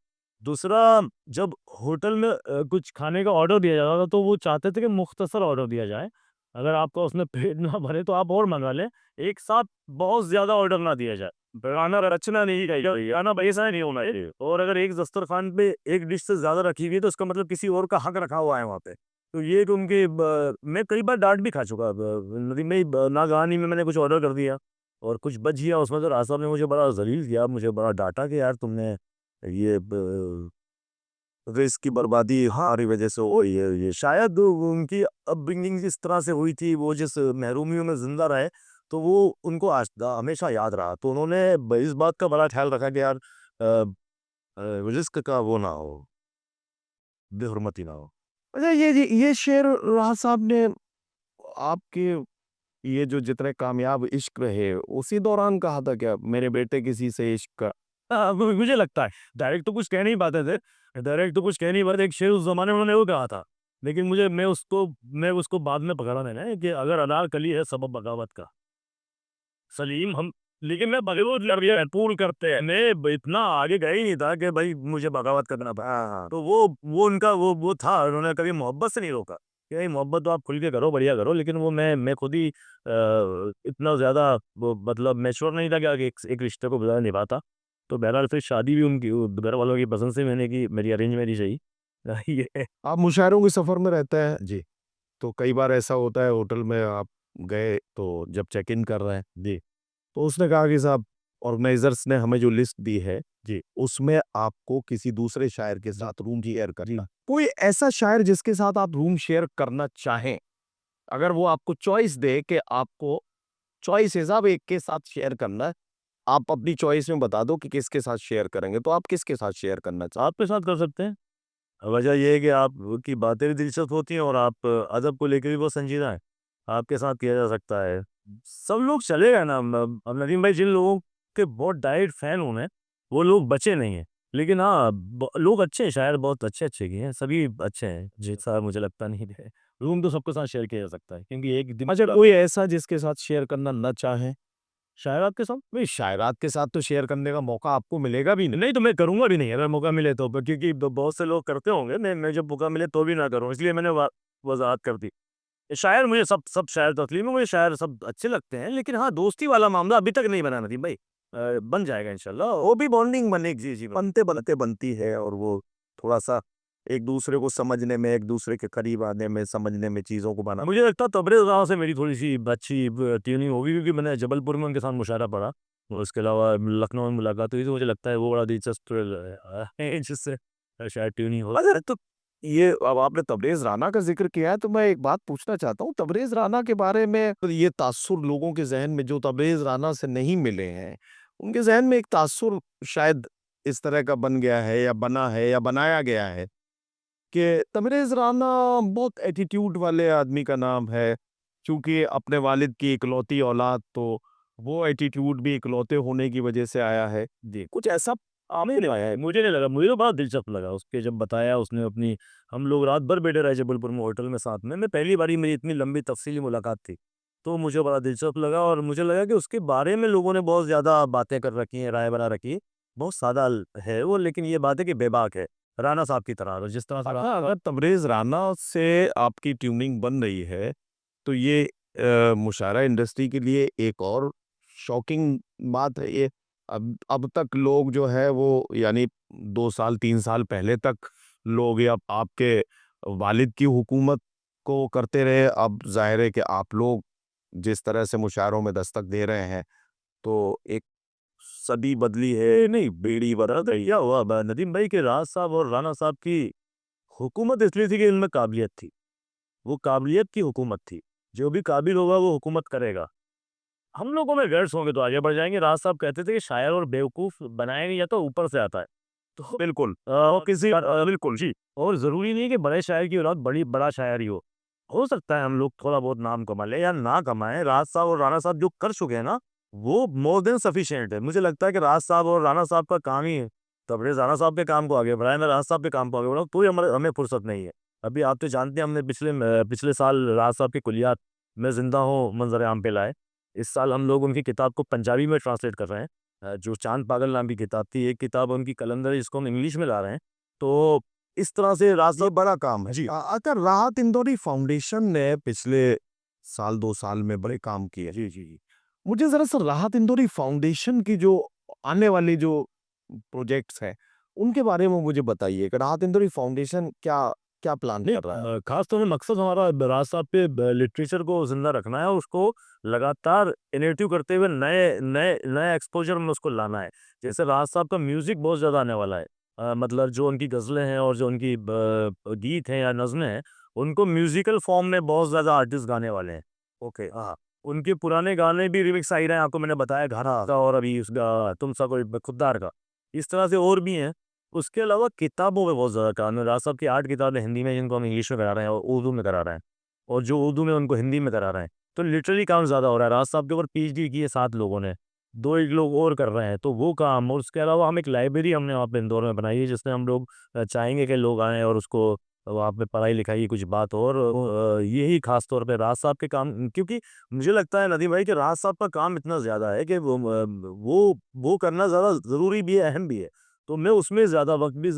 दूसरा, जब होटल में कुछ खाने का ऑर्डर दिया जाता था तो वो चाहते थे कि मुख्तसर ऑर्डर दिया जाए। अगर आपका उसमें पेट ना भरे तो आप और मँगा लें, एक साथ बहुत ज़्यादा ऑर्डर ना दिया जाए। खाना रचना नहीं चाहिए, खाना वैसा नहीं होना चाहिए, और अगर एक दस्तरखान पे एक डिश से ज़्यादा रखी हुई है तो इसका मतलब किसी और का हक रखा हुआ है वहाँ पे। तो ये कि उनके मैं कई बार डाँट भी खा चुका, नदी में नागहानी में मैंने कुछ ऑर्डर कर दिया और कुछ बच गया उसमें, तो राज साहब ने मुझे बड़ा ज़लील किया, मुझे बड़ा डाँटा कि यार तुमने ये रिस्क की बर्बादी हमारी वजह से हुई है। ये शायद उनकी अपब्रिंगिंग इस तरह से हुई थी, वो जिस महरूमियों में ज़िंदा रहे, तो वो उनको आज हमेशा याद रहा। तो उन्होंने इस बात का बड़ा ख़्याल रखा कि यार रिस्क का वो ना हो, बेहुरमती ना हो। अच्छा ये शेर राज साहब ने आपके ये जो जितने कामयाब इश्क रहे उसी दौरान कहा था क्या मेरे बेटे किसी से इश्क का? हाँ, मुझे लगता है डायरेक्ट तो कुछ कह नहीं पाते थे, डायरेक्ट तो कुछ कह नहीं पाते। एक शेर उस ज़माने में उन्होंने वो कहा था, लेकिन मैं उसको बाद में पकड़ा मैंने कि अगर अनारकली है सबब बगावत का, सलीम हम, लेकिन मैं बग़ैर लड़िया पूल करते हैं। मैं इतना आगे गया ही नहीं था कि भाई मुझे बगावत करना पड़ा। हाँ, हाँ। तो वो उनका वो था, उन्होंने कभी मोहब्बत से नहीं रोका कि भाई मोहब्बत तो आप खुल के करो, बढ़िया करो, लेकिन वो मैं खुद ही इतना ज़्यादा वो मतलब मैच्योर नहीं था कि आगे एक रिश्ते को ज़्यादा निभाता। तो बहरहाल फिर शादी भी उनकी वो घर वालों की पसंद से मैंने की, मेरी अरेंज मैरिज है ये। आप मुशायरों के सफ़र में रहते हैं? जी। तो कई बार ऐसा होता है होटल में आप गए तो जब चेक इन कर रहे हैं जी, तो उसने कहा कि साहब ऑर्गेनाइजर्स ने हमें जो लिस्ट दी है जी। उसमें आपको किसी दूसरे शायर के साथ रूम शेयर करना है। कोई ऐसा शायर जिसके साथ आप रूम शेयर करना चाहें, अगर वो आपको चॉइस दे कि आपको चॉइस है साहब एक के साथ शेयर करना है, आप अपनी चॉइस में बता दो कि किसके साथ शेयर करेंगे, तो आप किसके साथ शेयर करना चाहें? आपके साथ कर सकते हैं। वजह ये है कि आपकी बातें भी दिलचस्प होती हैं और आप अदब को लेके भी बहुत संजीदा हैं। आपके साथ किया जा सकता है। सब लोग चलेगा ना, अब नदीम भाई जिन लोगों के बहुत डाइट फैन हूँ मैं, वो लोग बचे नहीं हैं। लेकिन हाँ, लोग अच्छे हैं, शायर बहुत अच्छे की हैं, सभी अच्छे हैं जैसा मुझे लगता नहीं है। रूम तो सबके साथ शेयर किया जा सकता है क्योंकि एक अच्छा दिमाग कोई ऐसा जिसके साथ शेयर करना ना चाहें? शायर आपके साथ भाई शायरात के साथ तो शेयर करने का मौका आपको मिलेगा भी नहीं। नहीं तो मैं करूँगा भी नहीं अगर मौका मिले तो, क्योंकि बहुत से लोग करते होंगे, मैं जब मौका मिले तो भी ना करूँ, इसलिए मैंने वज़ाहत कर दी। शायर मुझे सब शायर तस्लीम है, मुझे शायर सब अच्छे लगते हैं, लेकिन हाँ, दोस्ती वाला मामला अभी तक नहीं बना नदीम भाई। बन जाएगा इंशाल्लाह। वो भी बॉन्डिंग बनेगी जी, जी, बनते-बनते बनती है और वो थोड़ा-सा एक दूसरे को समझने में, एक दूसरे के करीब आने में, समझने में, चीज़ों को बना मुझे लगता है तबरेज़ राव से मेरी थोड़ी-सी अच्छी ट्यूनिंग होगी क्योंकि मैंने जबलपुर में उनके साथ मुशायरा पढ़ा और उसके अलावा लखनऊ में मुलाकात हुई, तो मुझे लगता है वो बड़ा दिलचस्प है जिससे शायद ट्यूनिंग हो। अच्छा तो ये अब आपने तबरेज़ राना का ज़िक्र किया है तो मैं एक बात पूछना चाहता हूँ, तबरेज़ राना के बारे में तो ये तासुर लोगों के ज़हन में जो तबरेज़ राना से नहीं मिले हैं, उनके ज़हन में एक तासुर शायद इस तरह का बन गया है या बना है या बनाया गया है कि तबरेज़ राना बहुत एटीट्यूड वाले आदमी का नाम है, चूँकि अपने वालिद की इकलौती औलाद तो वो एटीट्यूड भी इकलौते होने की वजह से आया है। जी। कुछ ऐसा मुझे नहीं लगा मुझे नहीं लगा, मुझे तो बड़ा दिलचस्प लगा उसके जब बताया उसने अपनी, हम लोग रात भर बैठे रहे जबलपुर में होटल में साथ में, मैं पहली बारी मेरी इतनी लंबी तफ़सीली मुलाकात थी। तो मुझे बड़ा दिलचस्प लगा और मुझे लगा कि उसके बारे में लोगों ने बहुत ज़्यादा बातें कर रखी हैं, राय बना रखी है। बहुत सादा है वो, लेकिन ये बात है कि बेबाक है, राना साहब की तरह, जिस तरह से अच्छा, अगर तबरेज़ राना से आपकी ट्यूनिंग बन रही है, तो ये मुशायरा इंडस्ट्री के लिए एक और शॉकिंग बात है ये। अब तक लोग जो है वो यानी 2 साल 3 साल पहले तक लोग या आपके वालिद की हुकूमत को करते रहे, अब ज़ाहिर है कि आप लोग जिस तरह से मुशायरों में दस्तक दे रहे हैं, तो एक सदी बदली है, नहीं, बेड़ी बरत गई। क्या हुआ नदीम भाई के राज साहब और राना साहब की हुकूमत इसलिए थी कि इनमें काबिलियत थी। वो काबिलियत की हुकूमत थी। जो भी काबिल होगा वो हुकूमत करेगा। हम लोगों में गट्स होंगे तो आगे बढ़ जाएँगे। राज साहब कहते थे कि शायर और बेवकूफ़ बनाया नहीं जाता, ऊपर से आता है। तो बिल्कुल। वो किसी बिल्कुल जी। और ज़रूरी नहीं है कि बड़े शायर की औलाद बड़ा शायर ही हो। हो सकता है हम लोग थोड़ा बहुत नाम कमा लें या ना कमाएँ। राज साहब और राणा साहब जो कर चुके हैं ना, वो मोर देन सफिशिएंट है। मुझे लगता है कि राज साहब और राणा साहब का काम ही है, तबरेज़ राणा साहब के काम को आगे बढ़ाएँ, मैं राज साहब के काम को आगे बढ़ाऊँ, कोई हमें फुर्सत नहीं है। अभी आप तो जानते हैं हमने पिछले साल राज साहब की कुलियात मैं ज़िंदा हूँ मंज़र-ए-आम पे लाए। इस साल हम लोग उनकी किताब को पंजाबी में ट्रांसलेट कर रहे हैं। जो चाँद पागल नाम की किताब थी, एक किताब उनकी कलंदर है जिसको हम इंग्लिश में ला रहे हैं। तो इस तरह से राज ये साहब बड़ा काम है। जी। अच्छा राहत इंदौरी फाउंडेशन ने पिछले साल 2 साल में बड़े काम किए। जी, जी, जी। मुझे ज़रा-सा राहत इंदौरी फाउंडेशन की जो आने वाली जो प्रोजेक्ट्स हैं, उनके बारे में मुझे बताइए कि राहत इंदौरी फाउंडेशन क्या क्या प्लान नहीं कर रहा है? ख़ास तौर पे मकसद हमारा राज साहब पे लिटरेचर को ज़िंदा रखना है और उसको लगातार इनोवेटिव करते हुए नए एक्सपोज़र में उसको लाना है। जैसे राज साहब का म्यूज़िक बहुत ज़्यादा आने वाला है। मतलब जो उनकी ग़ज़लें हैं और जो उनकी गीत हैं या नज़में हैं, उनको म्यूज़िकल फ़ॉर्म में बहुत ज़्यादा आर्टिस्ट गाने वाले हैं। ओके, हाँ। उनके पुराने गाने भी रिमिक्स आ ही रहे हैं, आपको मैंने बताया घारा का और अभी उसका तुम सा कोई खुद्दार का। इस तरह से और भी हैं। उसके अलावा किताबों में बहुत ज़्यादा काम है। राज साहब की 8 किताबें हिंदी में जिनको हम इंग्लिश में करा रहे हैं और उर्दू में करा रहे हैं। और जो उर्दू में उनको हिंदी में करा रहे हैं। तो लिटरली काम ज़्यादा हो रहा है। राज साहब के ऊपर पीएचडी की है 7 लोगों ने, 2 एक लोग और कर रहे हैं, तो वो काम और उसके अलावा हम एक लाइब्रेरी हमने वहाँ पे इंदौर में बनाई है, जिसमें हम लोग चाहेंगे कि लोग आएँ और उसको वहाँ पे पढ़ाई-लिखाई की कुछ बात हो। और यही ख़ास तौर पे राज साहब के काम, क्योंकि मुझे लगता है नदीम भाई कि राज साहब का काम इतना ज़्यादा है कि वो करना ज़्यादा ज़रूरी भी है, अहम भी है। तो मैं उसमें ज़्यादा वक़्त भी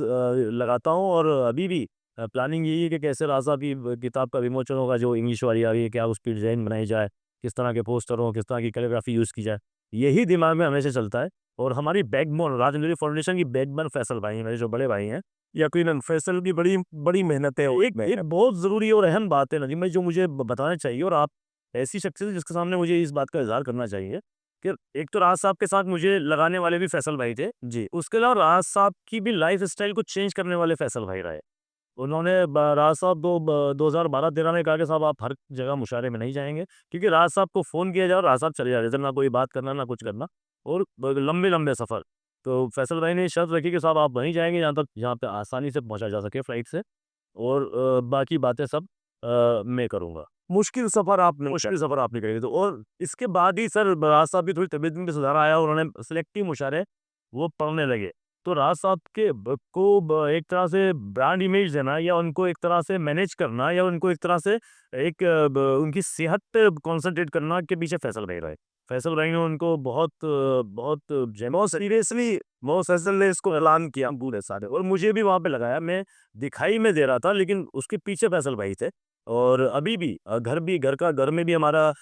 लगाता हूँ और अभी भी प्लानिंग यही है कि कैसे राज साहब की किताब का विमोचन होगा, जो इंग्लिश वाली आ रही है, क्या उसकी डिज़ाइन बनाई जाए, किस तरह के पोस्टर हों, किस तरह की कैलीग्राफी यूज़ की जाए। यही दिमाग में हमेशा चलता है। और हमारी बैकबोन राजनीति फाउंडेशन की बैकबोन फैसल भाई हैं, मेरे जो बड़े भाई हैं। यकीनन फैसल की बड़ी बड़ी मेहनत है एक बहुत ज़रूरी और अहम बात है नदीम भाई, जो मुझे बताना चाहिए, और आप ऐसी शख्सियत जिसके सामने मुझे इस बात का इज़हार करना चाहिए कि एक तो राज साहब के साथ मुझे लगाने वाले भी फैसल भाई थे। जी, उसके अलावा राज साहब की भी लाइफ स्टाइल को चेंज करने वाले फैसल भाई रहे। उन्होंने राज साहब को 2012-13 में कहा कि साहब आप हर जगह मुशायरे में नहीं जाएँगे, क्योंकि राज साहब को फ़ोन किया जाए और राज साहब चले जाते थे, ना कोई बात करना, ना कुछ करना, और लंबे-लंबे सफ़र। तो फैसल भाई ने शर्त रखी कि साहब आप वहीं जाएँगे जहाँ पे आसानी से पहुँचा जा सके फ्लाइट से, और बाकी बातें सब मैं करूँगा। मुश्किल सफ़र आपने करी तो, और इसके बाद ही सर राज साहब की थोड़ी तबीयत में भी सुधार आया और उन्होंने सेलेक्टिव मुशायरे वो पढ़ने लगे। तो राज साहब के एक तरह से ब्रांड इमेज देना, या उनको एक तरह से मैनेज करना, या उनको एक तरह से एक उनकी सेहत पे कॉन्संट्रेट करना के पीछे फैसल भाई रहे। फैसल भाई ने उनको बहुत सीरियसली फैसल ने इसको ऐलान किया पूरे सारे, और मुझे भी वहाँ पे लगाया। मैं दिखाई में दे रहा था, लेकिन उसके पीछे फैसल भाई थे। और अभी भी घर में भी हमारा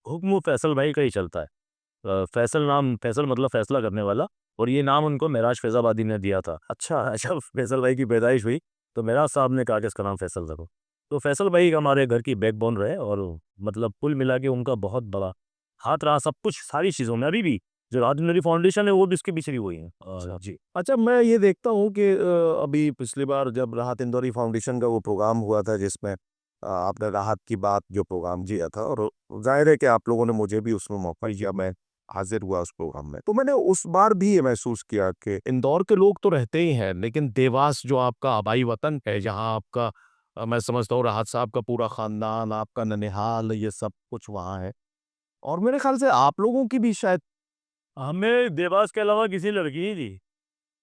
हुक्म फैसल भाई का ही चलता है। फैसल मतलब फैसला करने वाला, और ये नाम उनको महराज फैज़ाबादी ने दिया था। अच्छा, जब फैसल भाई की पैदाइश हुई, तो महराज साहब ने कहा कि इसका नाम फैसल रखो। तो फैसल भाई हमारे घर की बैकबोन रहे, और मतलब कुल मिला के उनका बहुत बड़ा हाथ रहा सब कुछ सारी चीज़ों में। अभी भी जो राजनरी फाउंडेशन है, वो भी इसके पीछे भी वही है। जी। अच्छा, मैं ये देखता हूँ कि अभी पिछली बार जब राहत इंदौरी फाउंडेशन का वो प्रोग्राम हुआ था, जिसमें आपने राहत की बात जो प्रोग्राम किया था, और ज़ाहिर है कि आप लोगों ने मुझे भी उसमें मौका दिया, मैं हाज़िर हुआ उस प्रोग्राम में। तो मैंने उस बार भी ये महसूस किया कि इंदौर के लोग तो रहते ही हैं, लेकिन देवास जो आपका आबाई वतन है, जहाँ आपका मैं समझता हूँ राहत साहब का पूरा खानदान, आपका ननिहाल, ये सब कुछ वहाँ है। और मेरे ख्याल से आप लोगों की भी शायद हमें देवास के अलावा किसी लड़की ही थी।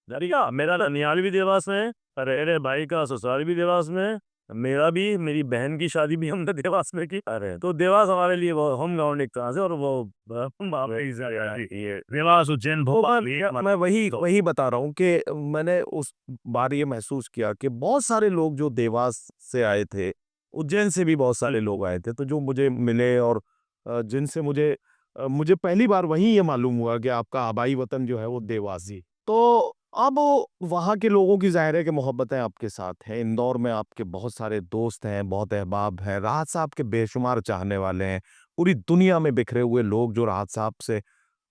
दरिया मेरा ननिहाल भी देवास में है, अरे भाई का ससुराल भी देवास में है, मेरा भी, मेरी बहन की शादी भी हमने देवास में की। अरे तो देवास हमारे लिए वो होम ग्राउंड एक तरह से, और वो ये देवास, उज्जैन, भोपाल, ये मैं वही वही बता रहा हूँ कि मैंने उस बार ये महसूस किया कि बहुत सारे लोग जो देवास से आए थे, उज्जैन से भी बहुत सारे लोग आए थे, तो जो मुझे मिले और जिनसे मुझे पहली बार वहीं ये मालूम हुआ कि आपका आबाई वतन जो है वो देवासी। तो अब वहाँ के लोगों की ज़ाहिर है कि मोहब्बतें आपके साथ हैं। इंदौर में आपके बहुत सारे दोस्त हैं, बहुत अहबाब हैं, राहत साहब के बेशुमार चाहने वाले हैं। पूरी दुनिया में बिखरे हुए लोग जो राहत साहब से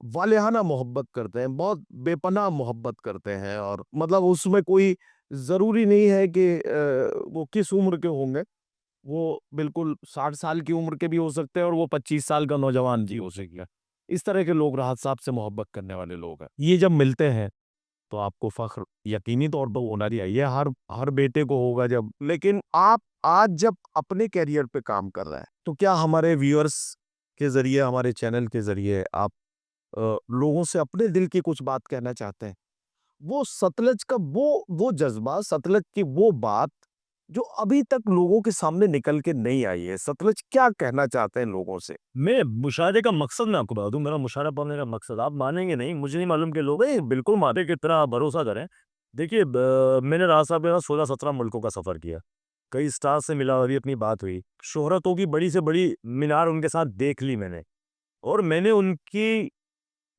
वालिहाना मोहब्बत करते हैं, बहुत बेपनाह मोहब्बत करते हैं, और मतलब उसमें कोई ज़रूरी नहीं है कि वो किस उम्र के होंगे। वो बिल्कुल 60 साल की उम्र के भी हो सकते हैं, और वो 25 साल का नौजवान भी हो सकता है। इस तरह के लोग राहत साहब से मोहब्बत करने वाले लोग हैं। ये जब मिलते हैं, तो आपको फ़ख्र यकीनी तौर पर होना चाहिए, हर बेटे को होगा जब। लेकिन आप आज जब अपने करियर पे काम कर रहे हैं, तो क्या हमारे व्यूअर्स के ज़रिए, हमारे चैनल के ज़रिए आप लोगों से अपने दिल की कुछ बात कहना चाहते हैं? वो सतलज का वो जज़्बा, सतलज की वो बात जो अभी तक लोगों के सामने निकल के नहीं आई है। सतलज क्या कहना चाहते हैं लोगों से? मैं मुशायरे का मकसद मैं आपको बता दूँ, मेरा मुशायरा पढ़ने का मकसद आप मानेंगे नहीं, मुझे नहीं मालूम कि लोग बिल्कुल माने की तरह भरोसा करें। देखिए मैंने राज साहब के साथ 16-17 मुल्कों का सफ़र किया। कई स्टार से मिला, अभी अपनी बात हुई। शोहरतों की बड़ी से बड़ी मीनार उनके साथ देख ली मैंने, और मैंने उनकी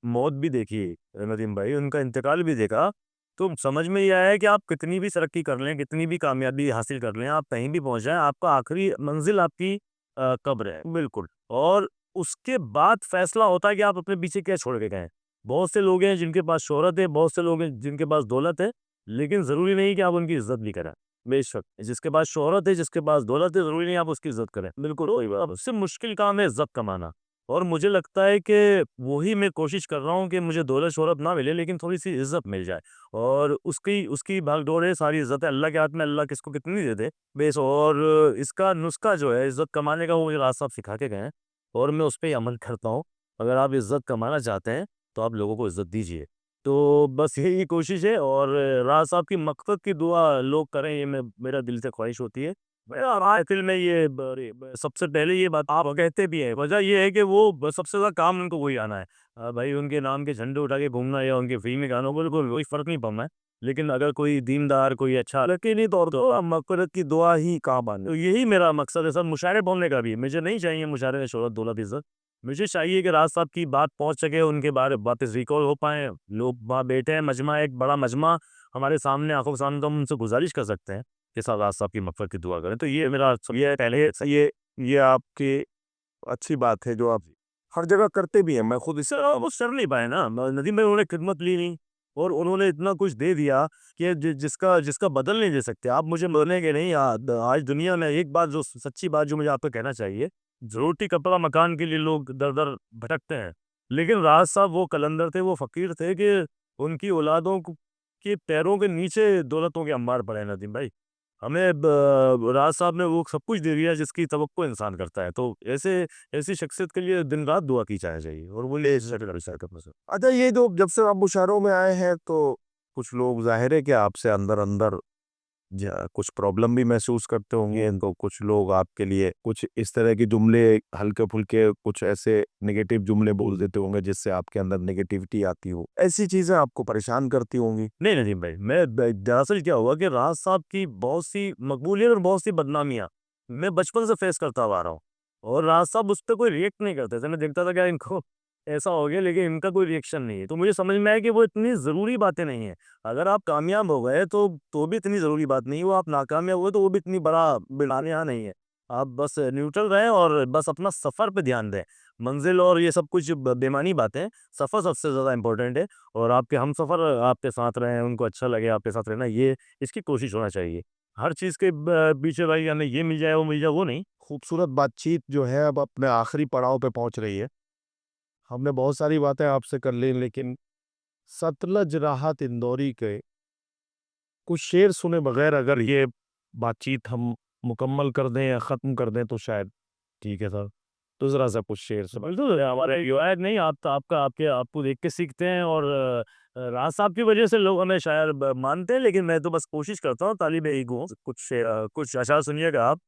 मौत भी देखी नदीम भाई, उनका इंतकाल भी देखा। तो समझ में ये आया है कि आप कितनी भी तरक्की कर लें, कितनी भी कामयाबी हासिल कर लें, आप कहीं भी पहुँच जाएँ, आपका आखिरी मंज़िल आपकी कब्र है, बिल्कुल। और उसके बाद फैसला होता है कि आप अपने पीछे क्या छोड़ के गए हैं। बहुत से लोग हैं जिनके पास शोहरत है, बहुत से लोग हैं जिनके पास दौलत है, लेकिन ज़रूरी नहीं कि आप उनकी इज़्ज़त भी करें। बेशक, जिसके पास शोहरत है, जिसके पास दौलत है, ज़रूरी नहीं आप उसकी इज़्ज़त करें। बिल्कुल सही बात है। सबसे मुश्किल काम है इज़्ज़त कमाना। और मुझे लगता है कि वही मैं कोशिश कर रहा हूँ कि मुझे दौलत-शोहरत ना मिले, लेकिन थोड़ी-सी इज़्ज़त मिल जाए। और उसकी उसकी भागदौड़ है, सारी इज़्ज़तें अल्लाह के हाथ में, अल्लाह किसको कितनी दे दे। और इसका नुस्ख़ा जो है इज़्ज़त कमाने का, वो मुझे राज साहब सिखा के गए हैं। और मैं उस पे ही अमल करता हूँ। अगर आप इज़्ज़त कमाना चाहते हैं, तो आप लोगों को इज़्ज़त दीजिए। तो बस यही कोशिश है और राज साहब की मक़फ़रत की दुआ लोग करें, ये मेरा दिल से ख़्वाहिश होती है। मेरा महफ़िल में ये सबसे पहले ये बात आप कहते भी हैं, वजह ये है कि वो सबसे ज़्यादा काम उनको वही आना है। भाई उनके नाम के झंडे उठा के घूमना या उनके फ़िल्मी गानों को कोई फ़र्क नहीं पड़ना है। लेकिन अगर कोई दीनदार, कोई अच्छा यकीनी तौर तो मग़फ़िरत की दुआ ही काम आनी है। तो यही मेरा मकसद है सर, मुशायरे बोलने का भी। मुझे नहीं चाहिए मुशायरे में शोहरत, दौलत, इज़्ज़त। मुझे चाहिए कि राज साहब की बात पहुँच सके, उनके बारे बातें रिकॉल हो पाएँ, लोग वहाँ बैठे हैं, मजमा एक बड़ा मजमा हमारे सामने, आँखों के सामने, तो हम उनसे गुज़ारिश कर सकते हैं कि साहब राज साहब की मग़फ़िरत की दुआ करें। तो ये मेरा ये पहले ये आपकी अच्छी बात है जो आप हर जगह करते भी हैं। मैं खुद इस सर वो कर नहीं पाए ना, नदीम भाई उन्होंने खिदमत ली नहीं और उन्होंने इतना कुछ दे दिया कि जिसका जिसका बदल नहीं दे सकते आप। मुझे बोलेंगे नहीं, आज दुनिया में एक बात जो सच्ची बात जो मुझे आपको कहना चाहिए, रोटी कपड़ा मकान के लिए लोग दर दर भटकते हैं, लेकिन राज साहब वो कलंदर थे, वो फकीर थे कि उनकी औलादों के पैरों के नीचे दौलतों के अंबार पड़े हैं नदीम भाई। हमें राज साहब ने वो सब कुछ दे दिया जिसकी तवक्को इंसान करता है। तो ऐसे ऐसी शख्सियत के लिए दिन रात दुआ की जानी चाहिए और वो ये अच्छा, ये जो जब से आप मुशायरों में आए हैं तो कुछ लोग ज़ाहिर है कि आपसे अंदर-अंदर कुछ प्रॉब्लम भी महसूस करते होंगे, तो कुछ लोग आपके लिए कुछ इस तरह के जुमले हल्के-फुल्के कुछ ऐसे नेगेटिव जुमले बोल देते होंगे जिससे आपके अंदर नेगेटिविटी आती हो। ऐसी चीज़ें आपको परेशान करती होंगी? नहीं नदीम भाई, दरअसल क्या हुआ कि राज साहब की बहुत सी मकबूलियत और बहुत सी बदनामियां मैं बचपन से फेस करता हुआ आ रहा हूँ और राज साहब उस पर कोई रिएक्ट नहीं करते थे। मैं देखता था क्या इनको ऐसा हो गया, लेकिन इनका कोई रिएक्शन नहीं है। तो मुझे समझ में आया कि वो इतनी ज़रूरी बातें नहीं है। अगर आप कामयाब हो गए तो भी इतनी ज़रूरी बात नहीं है, वो आप नाकामयाब हुए तो वो भी इतनी बड़ा बिड़ाने यहाँ नहीं है। आप बस न्यूट्रल रहें और बस अपना सफ़र पे ध्यान दें। मंजिल और ये सब कुछ बेमानी बातें, सफ़र सबसे ज़्यादा इंपॉर्टेंट है और आपके हमसफ़र आपके साथ रहें, उनको अच्छा लगे आपके साथ रहना, ये इसकी कोशिश होना चाहिए। हर चीज़ के पीछे भाई हमें ये मिल जाए, वो मिल जाए, वो नहीं। खूबसूरत बातचीत जो है अब अपने आखिरी पड़ाव पे पहुंच रही है। हमने बहुत सारी बातें आपसे कर ली, लेकिन सतलज राहत इंदौरी के कुछ शेर सुने बगैर अगर ये बातचीत हम मुकम्मल कर दें या ख़त्म कर दें तो शायद ठीक है सर। तो ज़रा सा कुछ शेर सुना। बिल्कुल, हमारे रिवायत नहीं, आप तो आपको देख के सीखते हैं और राज साहब की वजह से लोग हमें शायद मानते हैं, लेकिन मैं तो बस कोशिश करता हूँ, तालिबे इल्म हूँ। कुछ अशआर सुनिएगा आप।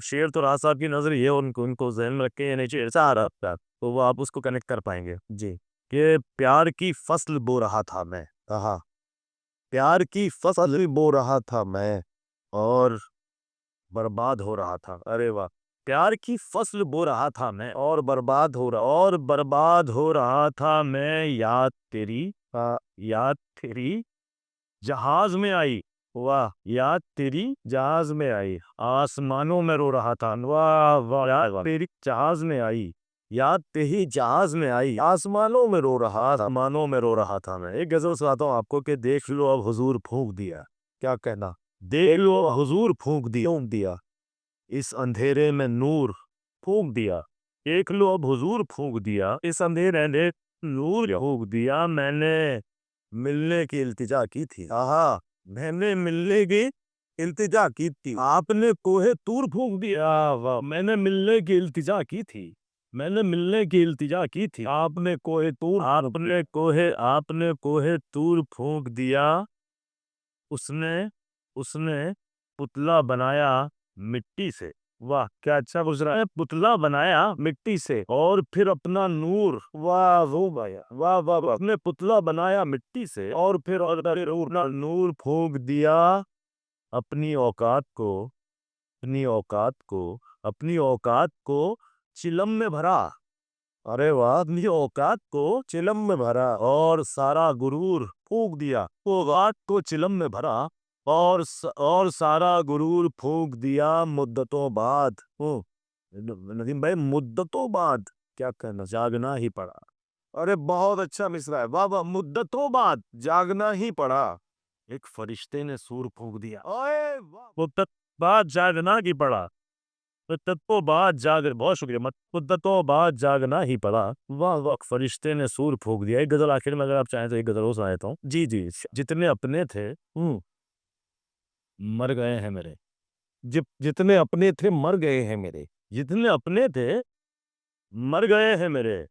शेर तो राज साहब की नज़र ही है, उनको उनको ज़हन में रख के ये नीचे ऐसा आ रहा था, तो वो आप उसको कनेक्ट कर पाएंगे जी। कि प्यार की फसल बो रहा था मैं, हाँ, प्यार की फसल बो रहा था मैं और बर्बाद हो रहा था। अरे वाह! प्यार की फसल बो रहा था मैं और बर्बाद हो रहा था मैं, याद तेरी जहाज़ में आई। वाह! याद तेरी जहाज़ में आई, आसमानों में रो रहा था। वाह, वाह! याद तेरी जहाज़ में आई, याद तेरी जहाज़ में आई, आसमानों में रो रहा था मैं। एक गज़ल सुनाता हूँ आपको कि देख लो अब हुज़ूर फूँक दिया। क्या कहना? देख लो हुज़ूर फूँक दिया, इस अंधेरे में नूर फूँक दिया। देख लो अब हुज़ूर फूँक दिया, इस अंधेरे ने नूर फूँक दिया। मैंने मिलने की इल्तिजा की थी। आहा! मैंने मिलने की इल्तिजा की थी, आपने कोहे तूर फूँक दिया। वाह! मैंने मिलने की इल्तिजा की थी, आपने कोहे तूर फूँक दिया। उसने उसने पुतला बनाया मिट्टी से। वाह! क्या अच्छा गुज़रा है। पुतला बनाया मिट्टी से और फिर अपना नूर, वाह! वो भैया, वाह, वाह, वाह! अपने पुतला बनाया मिट्टी से और फिर अपना नूर फूँक दिया। अपनी औकात को अपनी औकात को चिलम में भरा। अरे वाह! अपनी औकात को चिलम में भरा और सारा गुरूर फूँक दिया। औकात को चिलम में भरा और सारा गुरूर फूँक दिया मुद्दतों बाद। नदीम भाई, मुद्दतों बाद क्या कहना, जागना ही पड़ा। अरे बहुत अच्छा मिसरा है। वाह वाह! मुद्दतों बाद जागना ही पड़ा। एक फरिश्ते ने सूर फूँक दिया, ओए वाह! मुद्दत बाद जागना ही पड़ा। मुद्दतों बाद जाग बहुत शुक्रिया, मुद्दतों बाद जागना ही पड़ा। वाह वाह! फरिश्ते ने सूर फूँक दिया। एक गज़ल आखिर में अगर आप चाहें तो एक गज़ल और सुना देता हूँ। जी, जी। जितने अपने थे मर गए हैं मेरे। जितने अपने थे मर गए हैं मेरे। जितने अपने थे मर गए हैं मेरे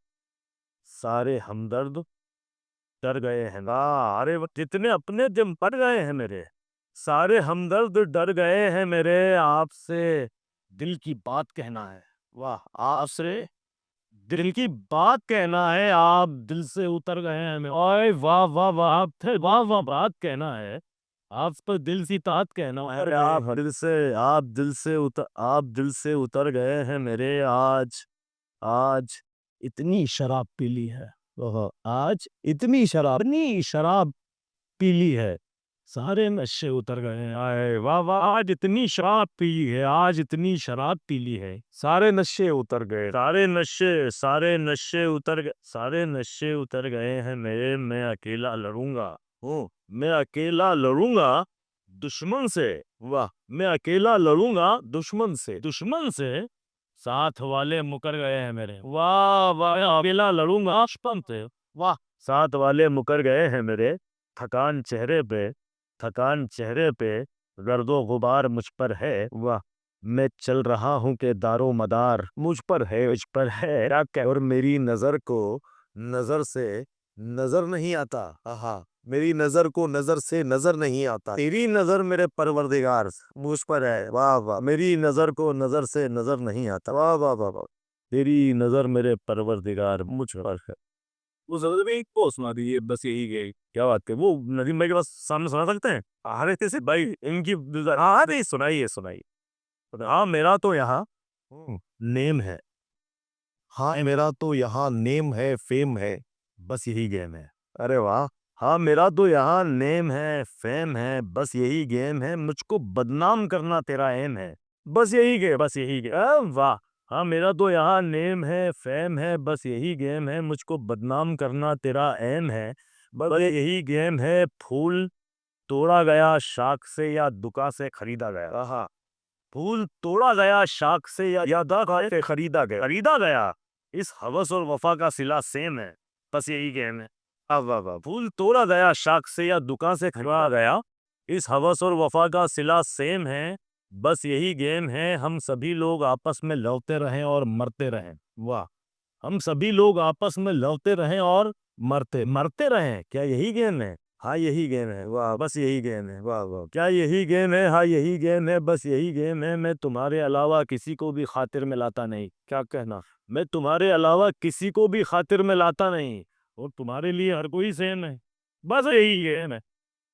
सारे हमदर्द, डर गए हैं। अरे वो जितने अपने जम पड़ गए हैं मेरे सारे हमदर्द, डर गए हैं मेरे, आपसे दिल की बात कहना है। वाह, आपसे दिल की बात कहना है, आप दिल से उतर गए हैं मेरे। ओए वाह वाह वाह, आप थे, वाह वाह, बात कहना है, आप पर दिल की तात कहना है। अरे आप दिल से उतर गए हैं मेरे। आज आज इतनी शराब पी ली है, आज इतनी शराब पी ली है, सारे नशे उतर गए हैं। आए वाह वाह, आज इतनी शराब पी ली है, आज इतनी शराब पी ली है, सारे नशे उतर गए। सारे नशे उतर गए हैं मेरे। मैं अकेला लड़ूंगा, मैं अकेला लड़ूंगा दुश्मन से। वाह, मैं अकेला लड़ूंगा दुश्मन से, साथ वाले मुकर गए हैं मेरे। वाह वाह, मैं अकेला लड़ूंगा दुश्मन से। वाह, साथ वाले मुकर गए हैं मेरे। थकान चेहरे पे गर्दो गुबार मुझ पर है। वाह, मैं चल रहा हूँ के दारो मदार मुझ पर है क्या कह, और मेरी नजर को नजर से नजर नहीं आता। आहा, मेरी नजर को नजर से नजर नहीं आता, तेरी नजर मेरे परवरदिगार मुझ पर है। वाह वाह, मेरी नजर को नजर से नजर नहीं आता। वाह वाह वाह वाह, तेरी नजर मेरे परवरदिगार मुझ पर है। वो जरूर भी को सुना दीजिए, बस यही गई। क्या बात है, वो नदीम भाई के पास सामने सुना सकते हैं? अरे कैसे भाई, इनकी हाँ भाई, सुनाइए। हाँ मेरा तो यहाँ नेम है, हाँ मेरा तो यहाँ नेम है, फेम है, बस यही गेम है। अरे वाह। हाँ मेरा तो यहाँ नेम है, फेम है, बस यही गेम है, मुझको बदनाम करना तेरा एम है, बस यही गेम। वाह, हाँ मेरा तो यहाँ नेम है, फेम है, बस यही गेम है, मुझको बदनाम करना तेरा एम है, बस यही गेम है। फूल तोड़ा गया शाख से या दुका से खरीदा गया। हाँ, फूल तोड़ा गया शाख से या दुका से खरीदा गया, इस हवस और वफा का सिला सेम है, बस यही गेम है। वाह वाह वाह। फूल तोड़ा गया शाख से या दुकान से खरीदा गया, इस हवस और वफा का सिला सेम है, बस यही गेम है। हम सभी लोग आपस में लड़ते रहें और मरते रहें। वाह, हम सभी लोग आपस में लड़ते रहें और मरते रहें, क्या यही गेम है? हाँ यही गेम है। वाह, बस यही गेम है। वाह वाह, क्या यही गेम है? हाँ यही गेम है, बस यही गेम है। मैं तुम्हारे अलावा किसी को भी खातिर में लाता नहीं। क्या कहना? मैं तुम्हारे अलावा किसी को भी खातिर में लाता नहीं, और तुम्हारे लिए हर कोई सेम है, बस यही गेम है।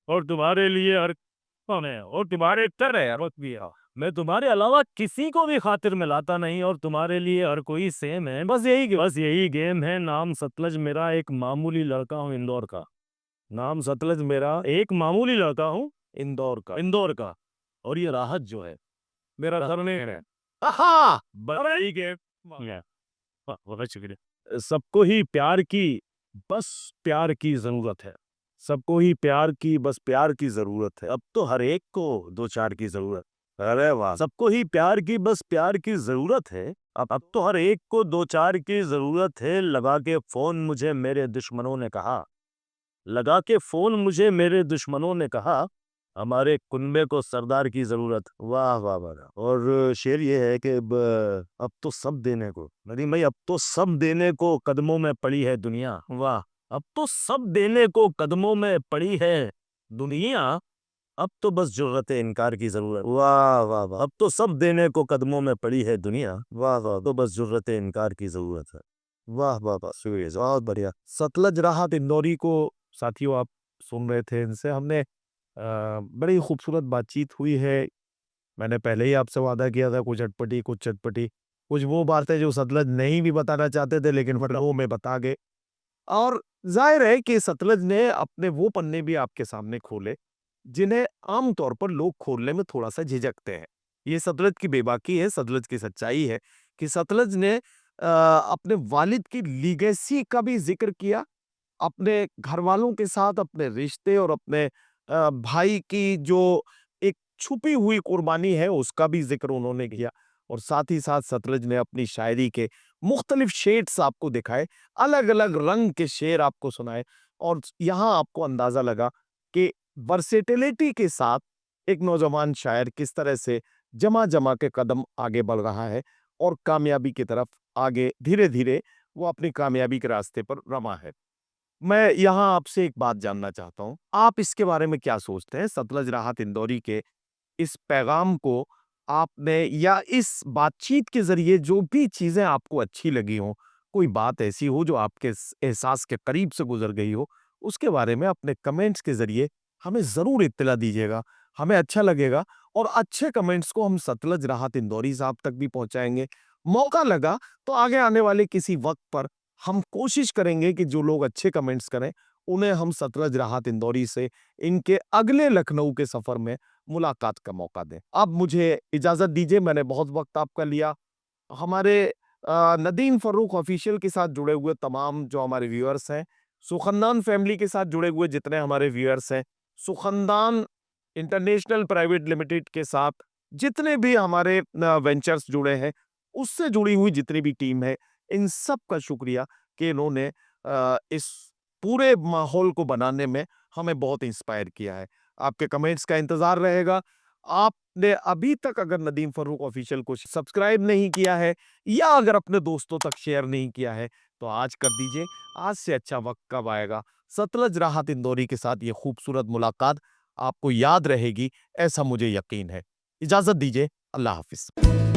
और तुम्हारे लिए हर कौन है, और तुम्हारे तरह है और भी है। मैं तुम्हारे अलावा किसी को भी खातिर में लाता नहीं, और तुम्हारे लिए हर कोई सेम है, बस यही गेम है। नाम सतलज मेरा, एक मामूली लड़का हूँ इंदौर का। नाम सतलज मेरा, एक मामूली लड़का हूँ इंदौर का। और ये राहत जो है मेरा सरनेम है। हाँ, बड़ा ही गेम है। बहुत शुक्रिया। सबको ही प्यार की, बस प्यार की जरूरत है। सबको ही प्यार की, बस प्यार की जरूरत है। अब तो हर एक को दो चार की जरूरत। अरे वाह। सबको ही प्यार की, बस प्यार की जरूरत है। अब तो हर एक को दो चार की जरूरत है। लगा के फोन मुझे मेरे दुश्मनों ने कहा, हमारे कुनबे को सरदार की जरूरत। वाह वाह वाह। और शेर ये है कि अब तो सब देने को, नदीम भाई, अब तो सब देने को कदमों में पड़ी है दुनिया। वाह, अब तो सब देने को कदमों में पड़ी है दुनिया, अब तो बस जुर्रत इनकार की जरूरत। वाह वाह वाह। अब तो सब देने को कदमों में पड़ी है दुनिया, वाह वाह, तो बस जुर्रत इनकार की जरूरत है। वाह वाह वाह, शुक्रिया, बहुत बढ़िया। सतलज राहत इंदौरी को साथियों आप सुन रहे थे, इनसे हमने बड़ी खूबसूरत बातचीत हुई है। मैंने पहले ही आपसे वादा किया था, कुछ अटपटी कुछ चटपटी, कुछ वो बातें जो सतलज नहीं भी बताना चाहते थे लेकिन फिर वो में बता गए। और जाहिर है कि सतलज ने अपने वो पन्ने भी आपके सामने खोले जिन्हें आमतौर पर लोग खोलने में थोड़ा सा झिझकते हैं। ये सतलज की बेबाकी है, सतलज की सच्चाई है कि सतलज ने अपने वालिद की लीगेसी का भी जिक्र किया, अपने घर वालों के साथ अपने रिश्ते और अपने भाई की जो एक छुपी हुई कुर्बानी है उसका भी जिक्र उन्होंने किया। और साथ ही साथ सतलज ने अपनी शायरी के मुख्तलिफ शेड्स आपको दिखाए, अलग अलग रंग के शेर आपको सुनाए, और यहाँ आपको अंदाजा लगा कि वर्सेटिलिटी के साथ एक नौजवान शायर किस तरह से जमा जमा के कदम आगे बढ़ रहा है। और कामयाबी की तरफ आगे धीरे धीरे वो अपनी कामयाबी के रास्ते पर रमा है। मैं यहाँ आपसे एक बात जानना चाहता हूँ, आप इसके बारे में क्या सोचते हैं? सतलज राहत इंदौरी के इस पैगाम को आपने या इस बातचीत के ज़रिए जो भी चीज़ें आपको अच्छी लगी हों, कोई बात ऐसी हो जो आपके एहसास के करीब से गुज़र गई हो, उसके बारे में अपने कमेंट्स के ज़रिए हमें ज़रूर इत्तला दीजिएगा। हमें अच्छा लगेगा और अच्छे कमेंट्स को हम सतलज राहत इंदौरी साहब तक भी पहुँचाएँगे। मौका लगा तो आगे आने वाले किसी वक़्त पर हम कोशिश करेंगे कि जो लोग अच्छे कमेंट्स करें, उन्हें हम सतलज राहत इंदौरी से इनके अगले लखनऊ के सफ़र में मुलाकात का मौका दें। अब मुझे इजाज़त दीजिए, मैंने बहुत वक़्त आपका लिया। हमारे नदीम फ़र्रुख ऑफ़िशियल के साथ जुड़े हुए तमाम जो हमारे व्यूअर्स हैं, सुख़ानदान फैमिली के साथ जुड़े हुए जितने हमारे व्यूअर्स हैं, सुख़ानदान इंटरनेशनल प्राइवेट लिमिटेड के साथ जितने भी हमारे वेंचर्स जुड़े हैं, उससे जुड़ी हुई जितनी भी टीम है, इन सब का शुक्रिया कि इन्होंने इस पूरे माहौल को बनाने में हमें बहुत इंस्पायर किया है। आपके कमेंट्स का इंतज़ार रहेगा। आपने अभी तक अगर नदीम फ़र्रुख ऑफ़िशियल को सब्सक्राइब नहीं किया है या अगर अपने दोस्तों तक शेयर नहीं किया है, तो आज कर दीजिए। आज से अच्छा वक़्त कब आएगा? सतलज राहत इंदौरी के साथ ये खूबसूरत मुलाकात आपको याद रहेगी, ऐसा मुझे यकीन है। इजाज़त दीजिए। अल्लाह हाफ़िज़।